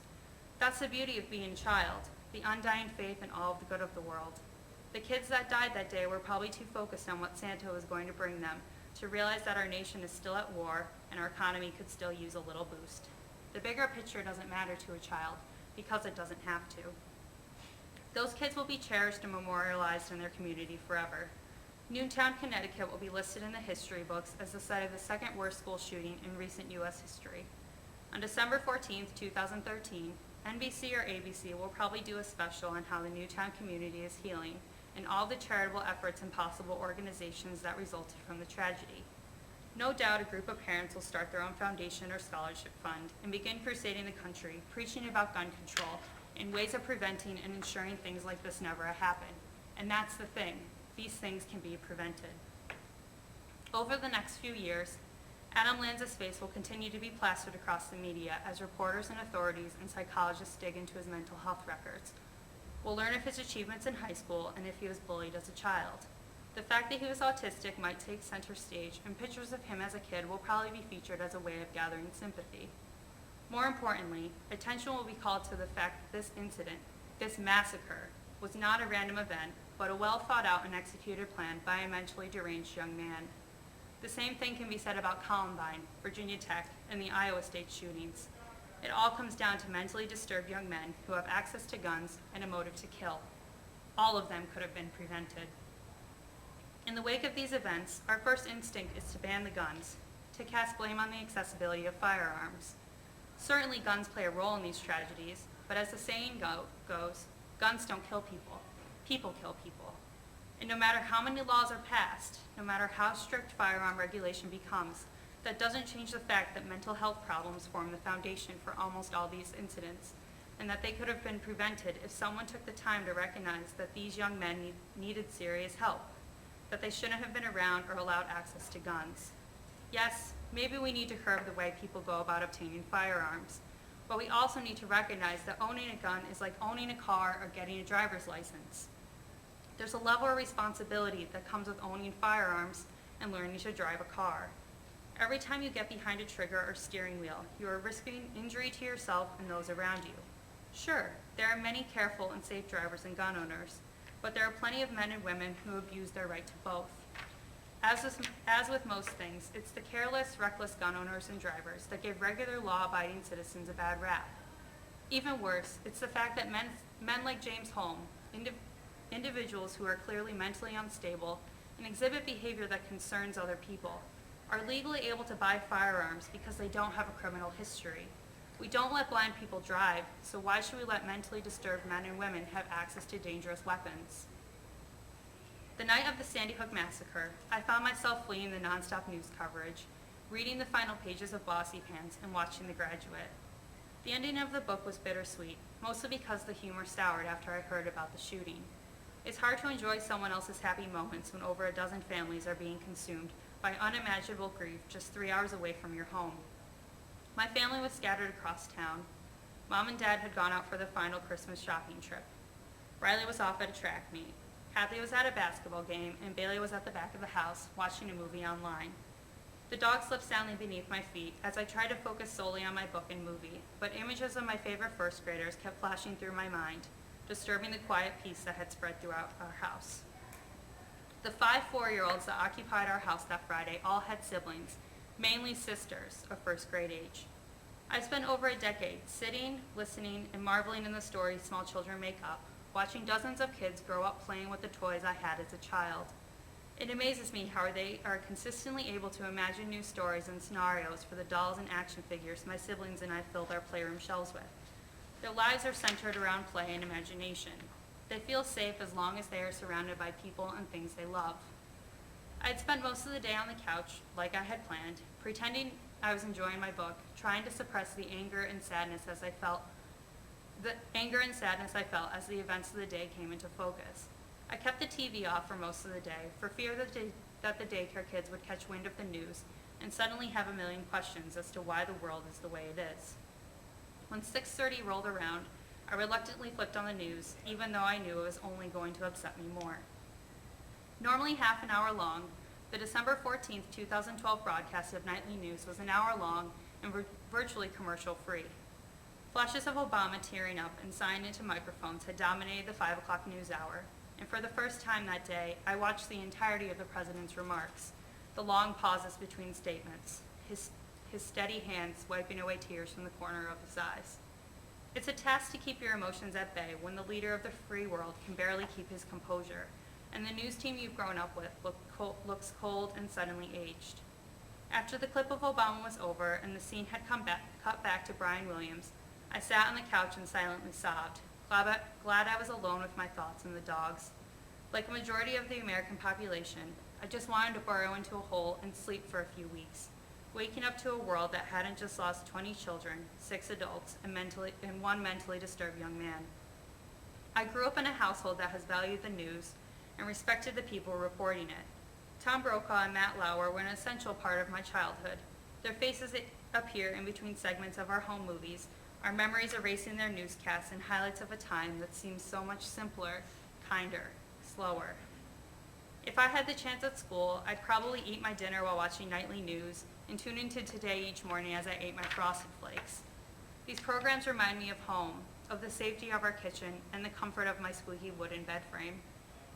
That's the beauty of being a child, the undying faith in all of the good of the world. The kids that died that day were probably too focused on what Santa was going to bring them to realize that our nation is still at war and our economy could still use a little boost. The bigger picture doesn't matter to a child because it doesn't have to. Those kids will be cherished and memorialized in their community forever. Newtown, Connecticut will be listed in the history books as the site of the second worst school shooting in recent U.S. history. On December 14, 2013, NBC or ABC will probably do a special on how the Newtown community is healing and all the charitable efforts and possible organizations that resulted from the tragedy. No doubt a group of parents will start their own foundation or scholarship fund and begin crusading the country, preaching about gun control and ways of preventing and ensuring things like this never happen. And that's the thing. These things can be prevented. Over the next few years, Adam Lanza's face will continue to be plastered across the media as reporters and authorities and psychologists dig into his mental health records. We'll learn of his achievements in high school and if he was bullied as a child. The fact that he was autistic might take center stage, and pictures of him as a kid will probably be featured as a way of gathering sympathy. More importantly, attention will be called to the fact that this incident, this massacre, was not a random event, but a well-thought-out and executed plan by a mentally deranged young man. The same thing can be said about Columbine, Virginia Tech, and the Iowa State shootings. It all comes down to mentally disturbed young men who have access to guns and a motive to kill. All of them could have been prevented. In the wake of these events, our first instinct is to ban the guns, to cast blame on the accessibility of firearms. Certainly guns play a role in these tragedies, but as the saying goes, guns don't kill people. People kill people. And no matter how many laws are passed, no matter how strict firearm regulation becomes, that doesn't change the fact that mental health problems form the foundation for almost all these incidents, and that they could have been prevented if someone took the time to recognize that these young men needed serious help, that they shouldn't have been around or allowed access to guns. Yes, maybe we need to curb the way people go about obtaining firearms, but we also need to recognize that owning a gun is like owning a car or getting a driver's license. There's a level of responsibility that comes with owning firearms and learning to drive a car. Every time you get behind a trigger or steering wheel, you are risking injury to yourself and those around you. Sure, there are many careful and safe drivers and gun owners, but there are plenty of men and women who abuse their right to both. As with most things, it's the careless, reckless gun owners and drivers that give regular law-abiding citizens a bad rap. Even worse, it's the fact that men like James Holm, individuals who are clearly mentally unstable and exhibit behavior that concerns other people, are legally able to buy firearms because they don't have a criminal history. We don't let blind people drive, so why should we let mentally disturbed men and women have access to dangerous weapons? The night of the Sandy Hook Massacre, I found myself fleeing the nonstop news coverage, reading the final pages of Bossy Pants, and watching The Graduate. The ending of the book was bittersweet, mostly because the humor soured after I heard about the shooting. It's hard to enjoy someone else's happy moments when over a dozen families are being consumed by unimaginable grief just 3 hours away from your home. My family was scattered across town. Mom and Dad had gone out for the final Christmas shopping trip. Riley was off at a track meet. Hadley was at a basketball game, and Bailey was at the back of the house watching a movie online. The dog slipped soundly beneath my feet as I tried to focus solely on my book and movie, but images of my favorite first graders kept flashing through my mind, disturbing the quiet peace that had spread throughout our house. The 5 4-year-olds that occupied our house that Friday all had siblings, mainly sisters of first grade age. I spent over a decade sitting, listening, and marveling in the stories small children make up, watching dozens of kids grow up playing with the toys I had as a child. It amazes me how they are consistently able to imagine new stories and scenarios for the dolls and action figures my siblings and I filled our playroom shelves with. Their lives are centered around play and imagination. They feel safe as long as they are surrounded by people and things they love. I had spent most of the day on the couch, like I had planned, pretending I was enjoying my book, trying to suppress the anger and sadness as I felt as the events of the day came into focus. I kept the TV off for most of the day, for fear that the daycare kids would catch wind of the news and suddenly have a million questions as to why the world is the way it is. When 6:30 rolled around, I reluctantly flipped on the news, even though I knew it was only going to upset me more. Normally half an hour long, the December 14th, 2012 broadcast of Nightly News was an hour long and virtually commercial-free. Flashes of Obama tearing up and sighing into microphones had dominated the 5 o'clock news hour, and for the first time that day, I watched the entirety of the president's remarks, the long pauses between statements, his steady hands wiping away tears from the corner of his eyes. It's a task to keep your emotions at bay when the leader of the free world can barely keep his composure, and the news team you've grown up with looks cold and suddenly aged. After the clip of Obama was over and the scene had cut back to Brian Williams, I sat on the couch and silently sobbed, glad I was alone with my thoughts and the dogs. Like a majority of the American population, I just wanted to burrow into a hole and sleep for a few weeks, waking up to a world that hadn't just lost 20 children, 6 adults, and 1 mentally disturbed young man. I grew up in a household that has valued the news and respected the people reporting it. Tom Brokaw and Matt Lauer were an essential part of my childhood. Their faces appear in between segments of our home movies, our memories erasing their newscasts and highlights of a time that seems so much simpler, kinder, slower. If I had the chance at school, I'd probably eat my dinner while watching Nightly News and tune into Today each morning as I ate my Frosted Flakes. These programs remind me of home, of the safety of our kitchen, and the comfort of my squeaky wooden bed frame.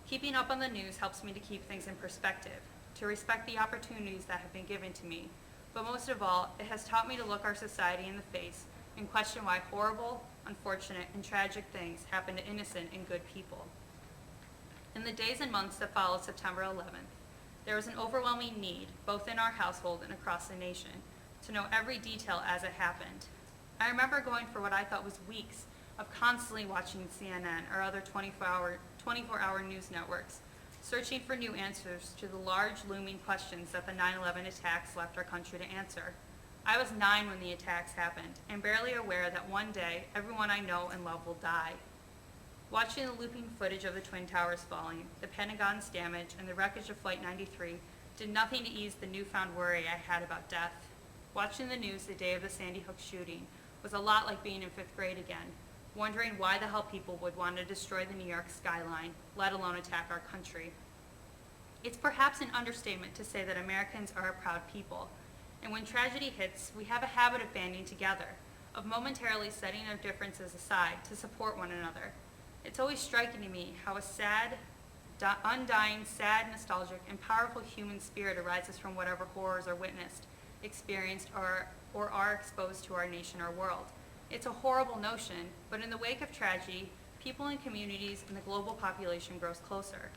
Keeping up on the news helps me to keep things in perspective, to respect the opportunities that have been given to me, but most of all, it has taught me to look our society in the face and question why horrible, unfortunate, and tragic things happen to innocent and good people. In the days and months that followed September 11th, there was an overwhelming need, both in our household and across the nation, to know every detail as it happened. I remember going for what I thought was weeks of constantly watching CNN or other 24-hour news networks, searching for new answers to the large looming questions that the 9/11 attacks left our country to answer. I was 9 when the attacks happened, and barely aware that one day everyone I know and love will die. Watching the looping footage of the Twin Towers falling, the Pentagon's damage, and the wreckage of Flight 93 did nothing to ease the newfound worry I had about death. Watching the news the day of the Sandy Hook shooting was a lot like being in 5th grade again, wondering why the hell people would want to destroy the New York skyline, let alone attack our country. It's perhaps an understatement to say that Americans are a proud people. And when tragedy hits, we have a habit of banding together, of momentarily setting our differences aside to support one another. It's always striking to me how a sad, undying, sad, nostalgic, and powerful human spirit arises from whatever horrors are witnessed, experienced, or are exposed to our nation or world. It's a horrible notion, but in the wake of tragedy, people and communities and the global population grows closer.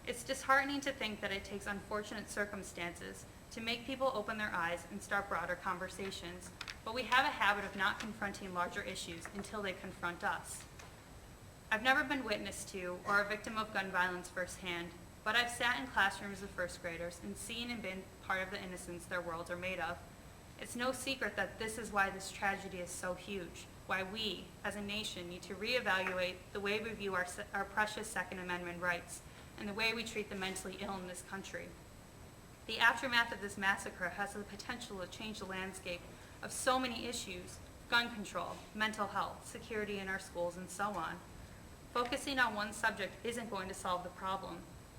It's disheartening to think that it takes unfortunate circumstances to make people open their eyes and start broader conversations, but we have a habit of not confronting larger issues until they confront us. I've never been witness to or a victim of gun violence firsthand, but I've sat in classrooms of first graders and seen and been part of the innocence their worlds are made of. It's no secret that this is why this tragedy is so huge, why we, as a nation, need to reevaluate the way we view our precious Second Amendment rights and the way we treat the mentally ill in this country. The aftermath of this massacre has the potential to change the landscape of so many issues: gun control, mental health, security in our schools, and so on. Focusing on one subject isn't going to solve the problem.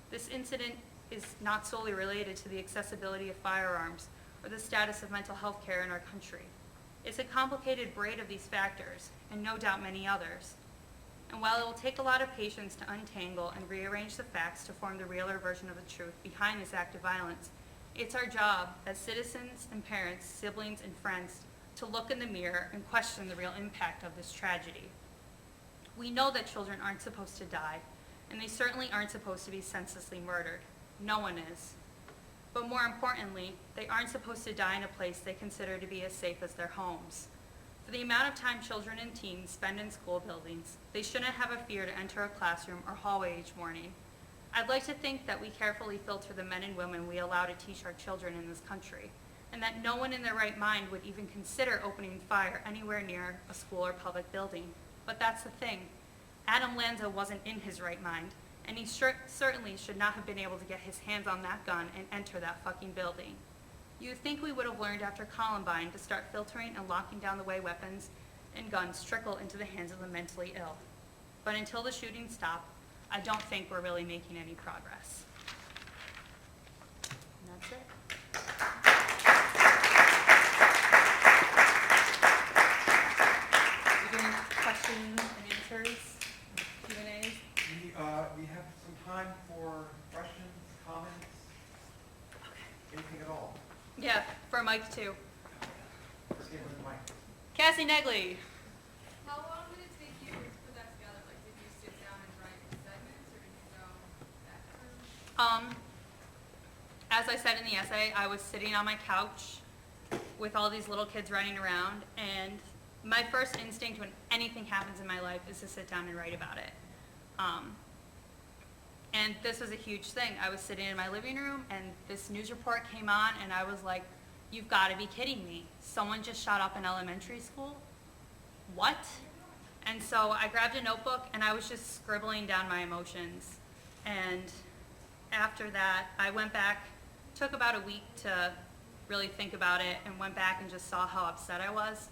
This incident is not solely related to the accessibility of firearms or the status of mental health care in our country. It's a complicated braid of these factors, and no doubt many others. And while it will take a lot of patience to untangle and rearrange the facts to form the realer version of the truth behind this act of violence, it's our job as citizens and parents, siblings and friends to look in the mirror and question the real impact of this tragedy. We know that children aren't supposed to die, and they certainly aren't supposed to be senselessly murdered. No one is. But more importantly, they aren't supposed to die in a place they consider to be as safe as their homes. For the amount of time children and teens spend in school buildings, they shouldn't have a fear to enter a classroom or hallway each morning. I'd like to think that we carefully filter the men and women we allow to teach our children in this country, and that no one in their right mind would even consider opening fire anywhere near a school or public building. But that's the thing. Adam Lanza wasn't in his right mind, and he certainly should not have been able to get his hands on that gun and enter that fucking building. You'd think we would have learned after Columbine to start filtering and locking down the way weapons and guns trickle into the hands of the mentally ill. But until the shootings stop, I don't think we're really making any progress. And that's it. Are there any questions and answers? Q&As? We have some time for questions, comments, anything at all. Yeah, for Mike too. First name with Mike. Cassie Negley. How long did it take you to put that together? Like, did you sit down and write the segments, or did you go back through? As I said in the essay, I was sitting on my couch with all these little kids running around, and my first instinct when anything happens in my life is to sit down and write about it. And this was a huge thing. I was sitting in my living room, and this news report came on, and I was like, you've got to be kidding me. Someone just shot up an elementary school? What? And so I grabbed a notebook, and I was just scribbling down my emotions. And after that, I went back, took about a week to really think about it, and went back and just saw how upset I was.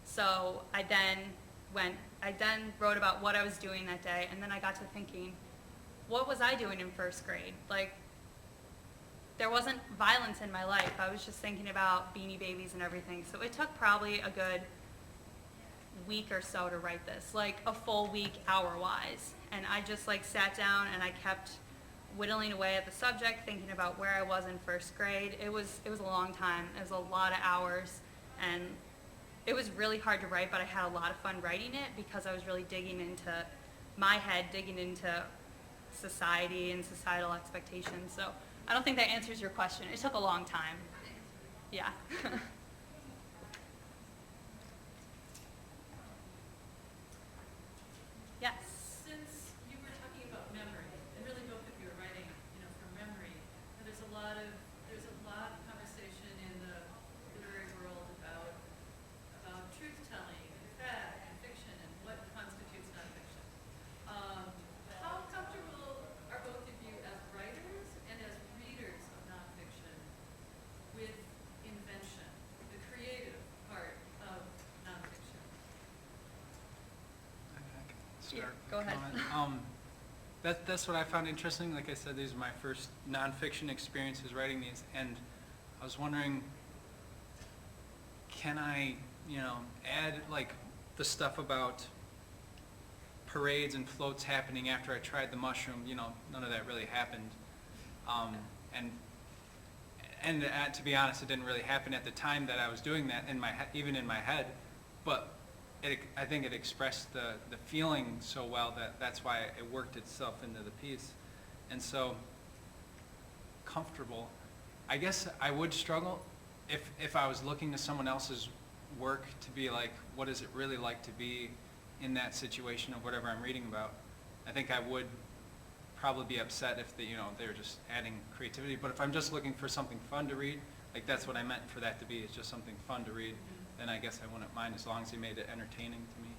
So I then wrote about what I was doing that day, and then I got to thinking, what was I doing in first grade? Like, there wasn't violence in my life. I was just thinking about Beanie Babies and everything. So it took probably a good week or so to write this, like a full week hour-wise. And I just like sat down and I kept whittling away at the subject, thinking about where I was in first grade. It was a long time. It was a lot of hours, and it was really hard to write, but I had a lot of fun writing it because I was really digging into my head, digging into society and societal expectations. So I don't think that answers your question. It took a long time. Yeah. Yes. Since you were talking about memory, and really both of you are writing, from memory, and there's a lot of conversation in the literary world about truth-telling and fact and fiction and what constitutes nonfiction. How comfortable are both of you as writers and as readers of nonfiction with invention, the creative part of nonfiction? I can Yeah, start go with a ahead. comment. That's what I found interesting. Like I said, these are my first nonfiction experiences writing these, and I was wondering, can I, add like the stuff about parades and floats happening after I tried the mushroom? None of that really happened. And to be honest, it didn't really happen at the time that I was doing that even in my head, but I think it expressed the feeling so well that that's why it worked itself into the piece. And so, comfortable. I guess I would struggle if I was looking to someone else's work to be like, what is it really like to be in that situation of whatever I'm reading about? I think I would probably be upset if they were just adding creativity. But if I'm just looking for something fun to read, like that's what I meant for that to be, is just something fun to read, then I guess I wouldn't mind as long as they made it entertaining to me.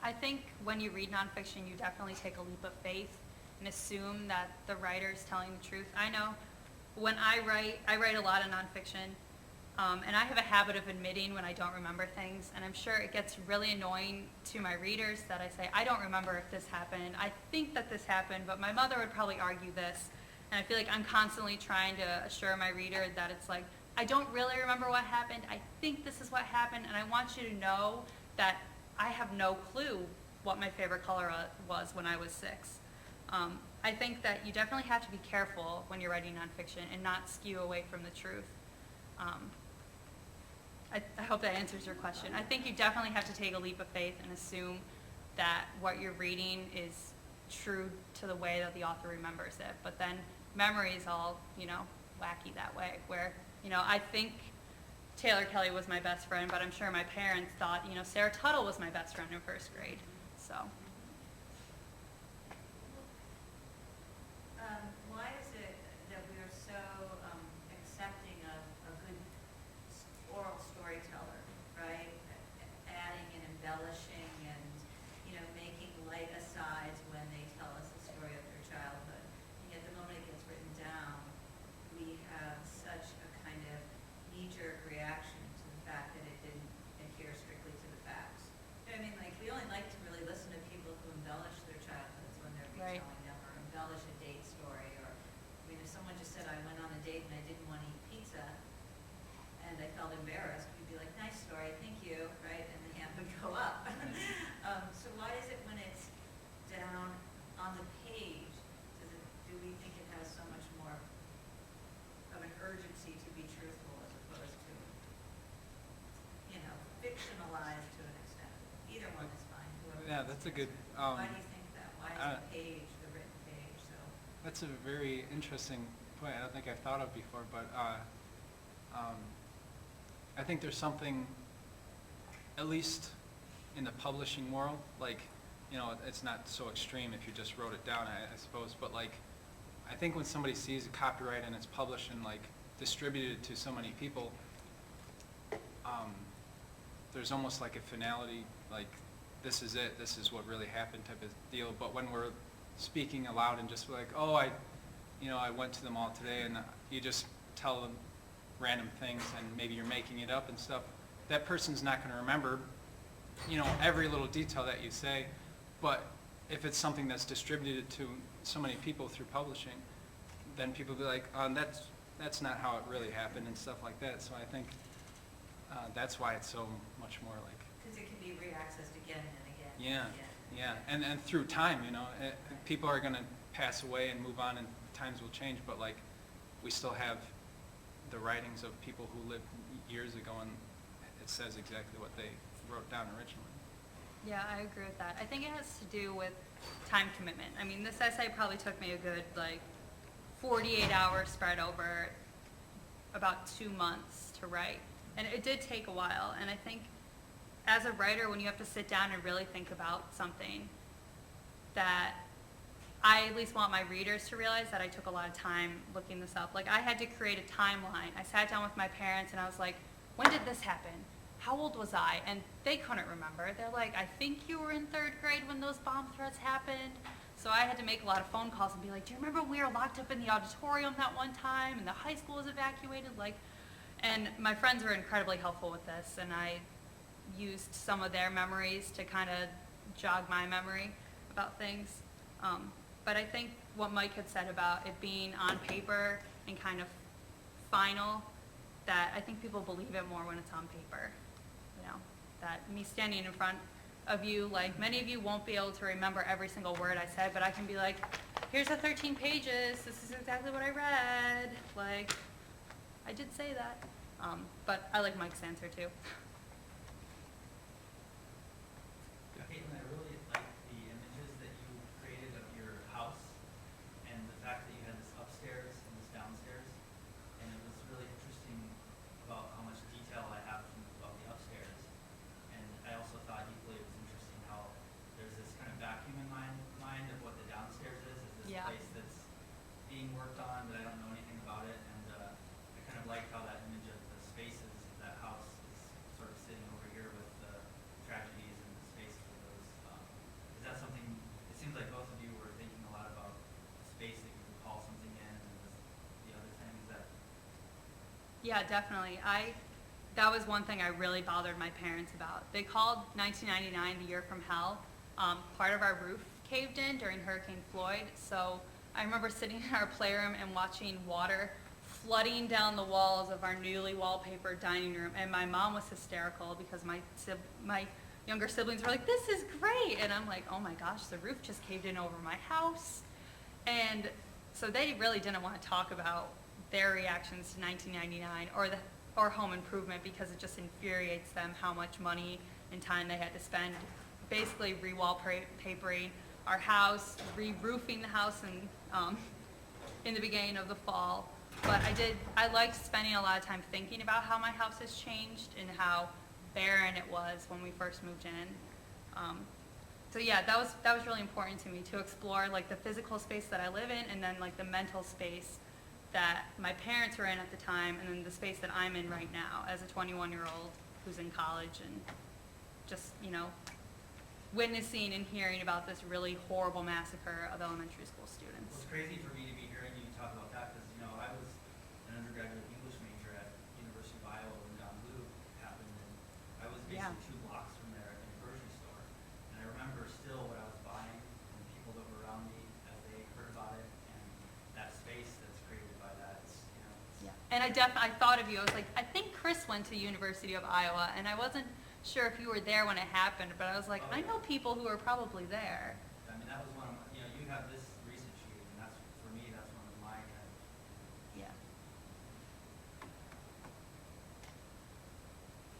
I think when you read nonfiction, you definitely take a leap of faith and assume that the writer's telling the truth. I know when I write a lot of nonfiction, and I have a habit of admitting when I don't remember things, and I'm sure it gets really annoying to my readers that I say, I don't remember if this happened. I think that this happened, but my mother would probably argue this. And I feel like I'm constantly trying to assure my reader that it's like, I don't really remember what happened. I think this is what happened, and I want you to know that I have no clue what my favorite color was when I was 6. I think that you definitely have to be careful when you're writing nonfiction and not skew away from the truth. I hope that answers your question. I think you definitely have to take a leap of faith and assume that what you're reading is true to the way that the author remembers it. But then memory is all, wacky that way, where, I think Taylor Kelly was my best friend, but I'm sure my parents thought, Sarah Tuttle was my best friend in 1st grade. So. Why is it that we are so accepting of a good oral storyteller, right? Adding and embellishing and, making light asides when they tell us the story of their childhood. And yet the moment it gets written down, we have such a kind of knee-jerk reaction to the fact that it didn't adhere strictly to the facts. Like we only like to really listen to people who embellish their childhoods when they're Right. retelling them, or embellish a date story, or if someone just said I went on a date and I didn't want to eat pizza and I felt embarrassed, we'd be like, nice story, thank you, right? And the hand would go up. So why is it when it's down on the page, do we think it has so much more of an urgency to be truthful as opposed to, fictionalized to an extent? Either one is fine. Whoever Yeah, wants that's to a good. answer. Why do you think that? Why is the page, the written page, so? That's a very interesting point. I don't think I've thought of before, but I think there's something, at least in the publishing world, like, it's not so extreme if you just wrote it down, I suppose, but like, I think when somebody sees a copyright and it's published and like distributed to so many people, there's almost like a finality, like, this is it, this is what really happened type of deal. But when we're speaking aloud and just like, oh, I went to the mall today, and you just tell them random things and maybe you're making it up and stuff, that person's not going to remember, every little detail that you say. But if it's something that's distributed to so many people through publishing, then people will be like, that's not how it really happened and stuff like that. So I think that's why it's so much more like. Because it can be reaccessed again and again. Yeah, and again. and through time, people are going to pass away and move on, and times will change. But like, we still have the writings of people who lived years ago, and it says exactly what they wrote down originally. Yeah, I agree with that. I think it has to do with time commitment. I mean, this essay probably took me a good 48 hours spread over about 2 months to write. And it did take a while. And I think as a writer, when you have to sit down and really think about something, that I at least want my readers to realize that I took a lot of time looking this up. Like, I had to create a timeline. I sat down with my parents and I was like, when did this happen? How old was I? And they couldn't remember. They're like, I think you were in 3rd grade when those bomb threats happened. So I had to make a lot of phone calls and be like, do you remember when we were locked up in the auditorium that one time and the high school was evacuated? And my friends were incredibly helpful with this, and I used some of their memories to kind of jog my memory about things. But I think what Mike had said about it being on paper and kind of final, that I think people believe it more when it's on paper. You know, that me standing in front of you, like many of you won't be able to remember every single word I said, but I can be like, here's the 13 pages, this is exactly what I read. Like, I did say that. But I like Mike's answer too. Caitlin, I really like the images that you created of your house and the fact that you had this upstairs and this downstairs. And it was really interesting about how much detail I have about the upstairs. And I also thought equally it was interesting how there's this kind of vacuum in my mind of what the downstairs is this Yeah. place that's being worked on, but I don't know anything about it. And I kind of like how that image of the spaces of that house is sort of sitting over here with the tragedies and the spaces of those. Is that something, it seems like both of you were thinking a lot about space that you could call something in, and the other thing is that. Yeah, definitely. That was one thing I really bothered my parents about. They called 1999 the year from hell. Part of our roof caved in during Hurricane Floyd, so I remember sitting in our playroom and watching water flooding down the walls of our newly wallpapered dining room, and my mom was hysterical because my younger siblings were like, "This is great," and I'm like, "Oh my gosh, the roof just caved in over my house." And so they really didn't want to talk about their reactions to 1999 or home improvement, because it just infuriates them how much money and time they had to spend basically re-wallpapering our house, re-roofing the house in the beginning of the fall. But I liked spending a lot of time thinking about how my house has changed and how barren it was when we first moved in. So yeah, that was really important to me, to explore like the physical space that I live in, and then like the mental space that my parents were in at the time, and then the space that I'm in right now as a 21-year-old who's in college, and just, you know, witnessing and hearing about this really horrible massacre of elementary school Well, students. it's crazy for me to be hearing you talk about that because, you know, I was an undergraduate English major at University of Iowa when Don Blue happened, and I was Yeah. basically 2 blocks from there in a grocery store. And I remember still what I was buying and the people that were around me as they heard about it, and that space that's created by that. It's, you know, it's, Yeah. And I thought of you. I was like, I think Chris went to University of Iowa, and I wasn't sure if you were there when it happened, but I was like, I know people who are probably there. I mean, that was one of my, you know, you have this recent shooting, and that's, for me, that's one of my kind of. Yeah.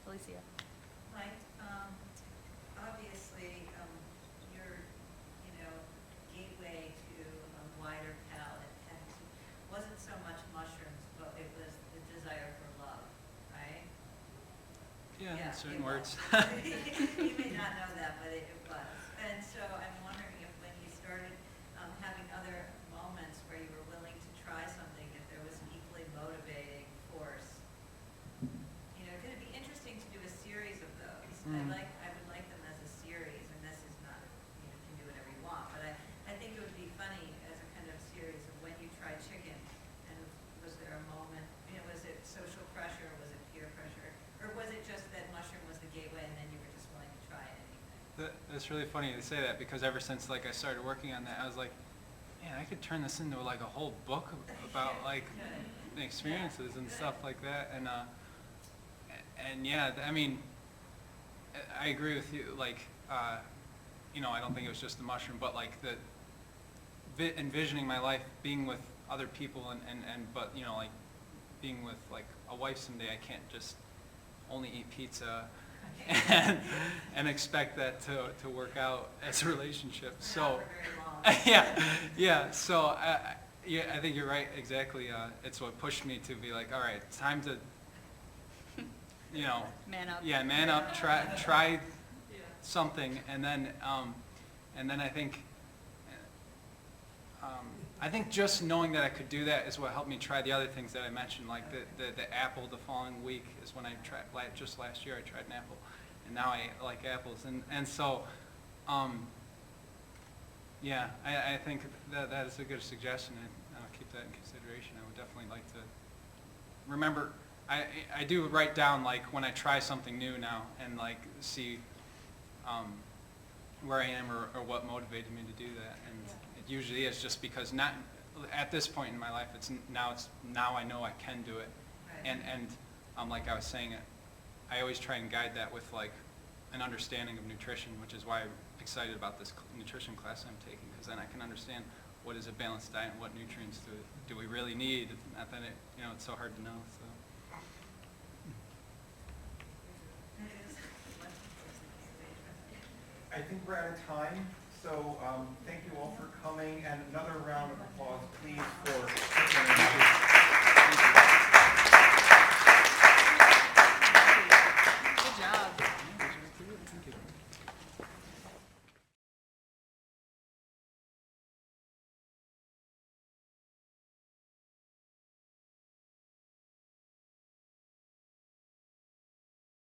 Alicia. Mike, obviously, your, you know, gateway to a wider palette wasn't so much mushrooms, but it was the desire for love, right? Yeah, in certain it words. was. You may not know that, but it was. And so I'm wondering if when you started having other moments where you were willing to try something, if there was an equally motivating force. You know, could it be interesting to do a series of those? I would like them as a series, and this is not, you know, you can do whatever you want, but I think it would be funny as a kind of series of when you tried chicken, and was there a moment, you know, was it social pressure, was it peer pressure, or was it just that mushroom was the gateway and then you were just willing to try anything? That's really funny to say that, because ever since like I started working on that, I was like, man, I could turn this into like a whole book about like the experiences and stuff like that. And yeah, I mean, I agree with you. Like, you know, I don't think it was just the mushroom, but like envisioning my life being with other people but you know, like being with like a wife someday. I can't just only eat pizza and expect that to work out as a relationship. So Not for very long. yeah. So yeah, I think you're right. Exactly. It's what pushed me to be like, all right, it's time to, you know, Man up. yeah, man up. Try something, and then I think just knowing that I could do that is what helped me try the other things that I mentioned, like the apple. The following week is when I tried, just last year I tried an apple, and now I like apples, and so yeah, I think that is a good suggestion, and I'll keep that in consideration. I would definitely like to remember. I do write down like when I try something new now, and like see where I am or what motivated me to do that. And it usually is just because not at this point in my life, now I know I can do it. Right. And like I was saying, I always try and guide that with like an understanding of nutrition, which is why I'm excited about this nutrition class I'm taking, because then I can understand what is a balanced diet and what nutrients do we really need. Not that it's so hard to know. So. I think we're out of time, so thank you all for coming, and another round of applause, please, for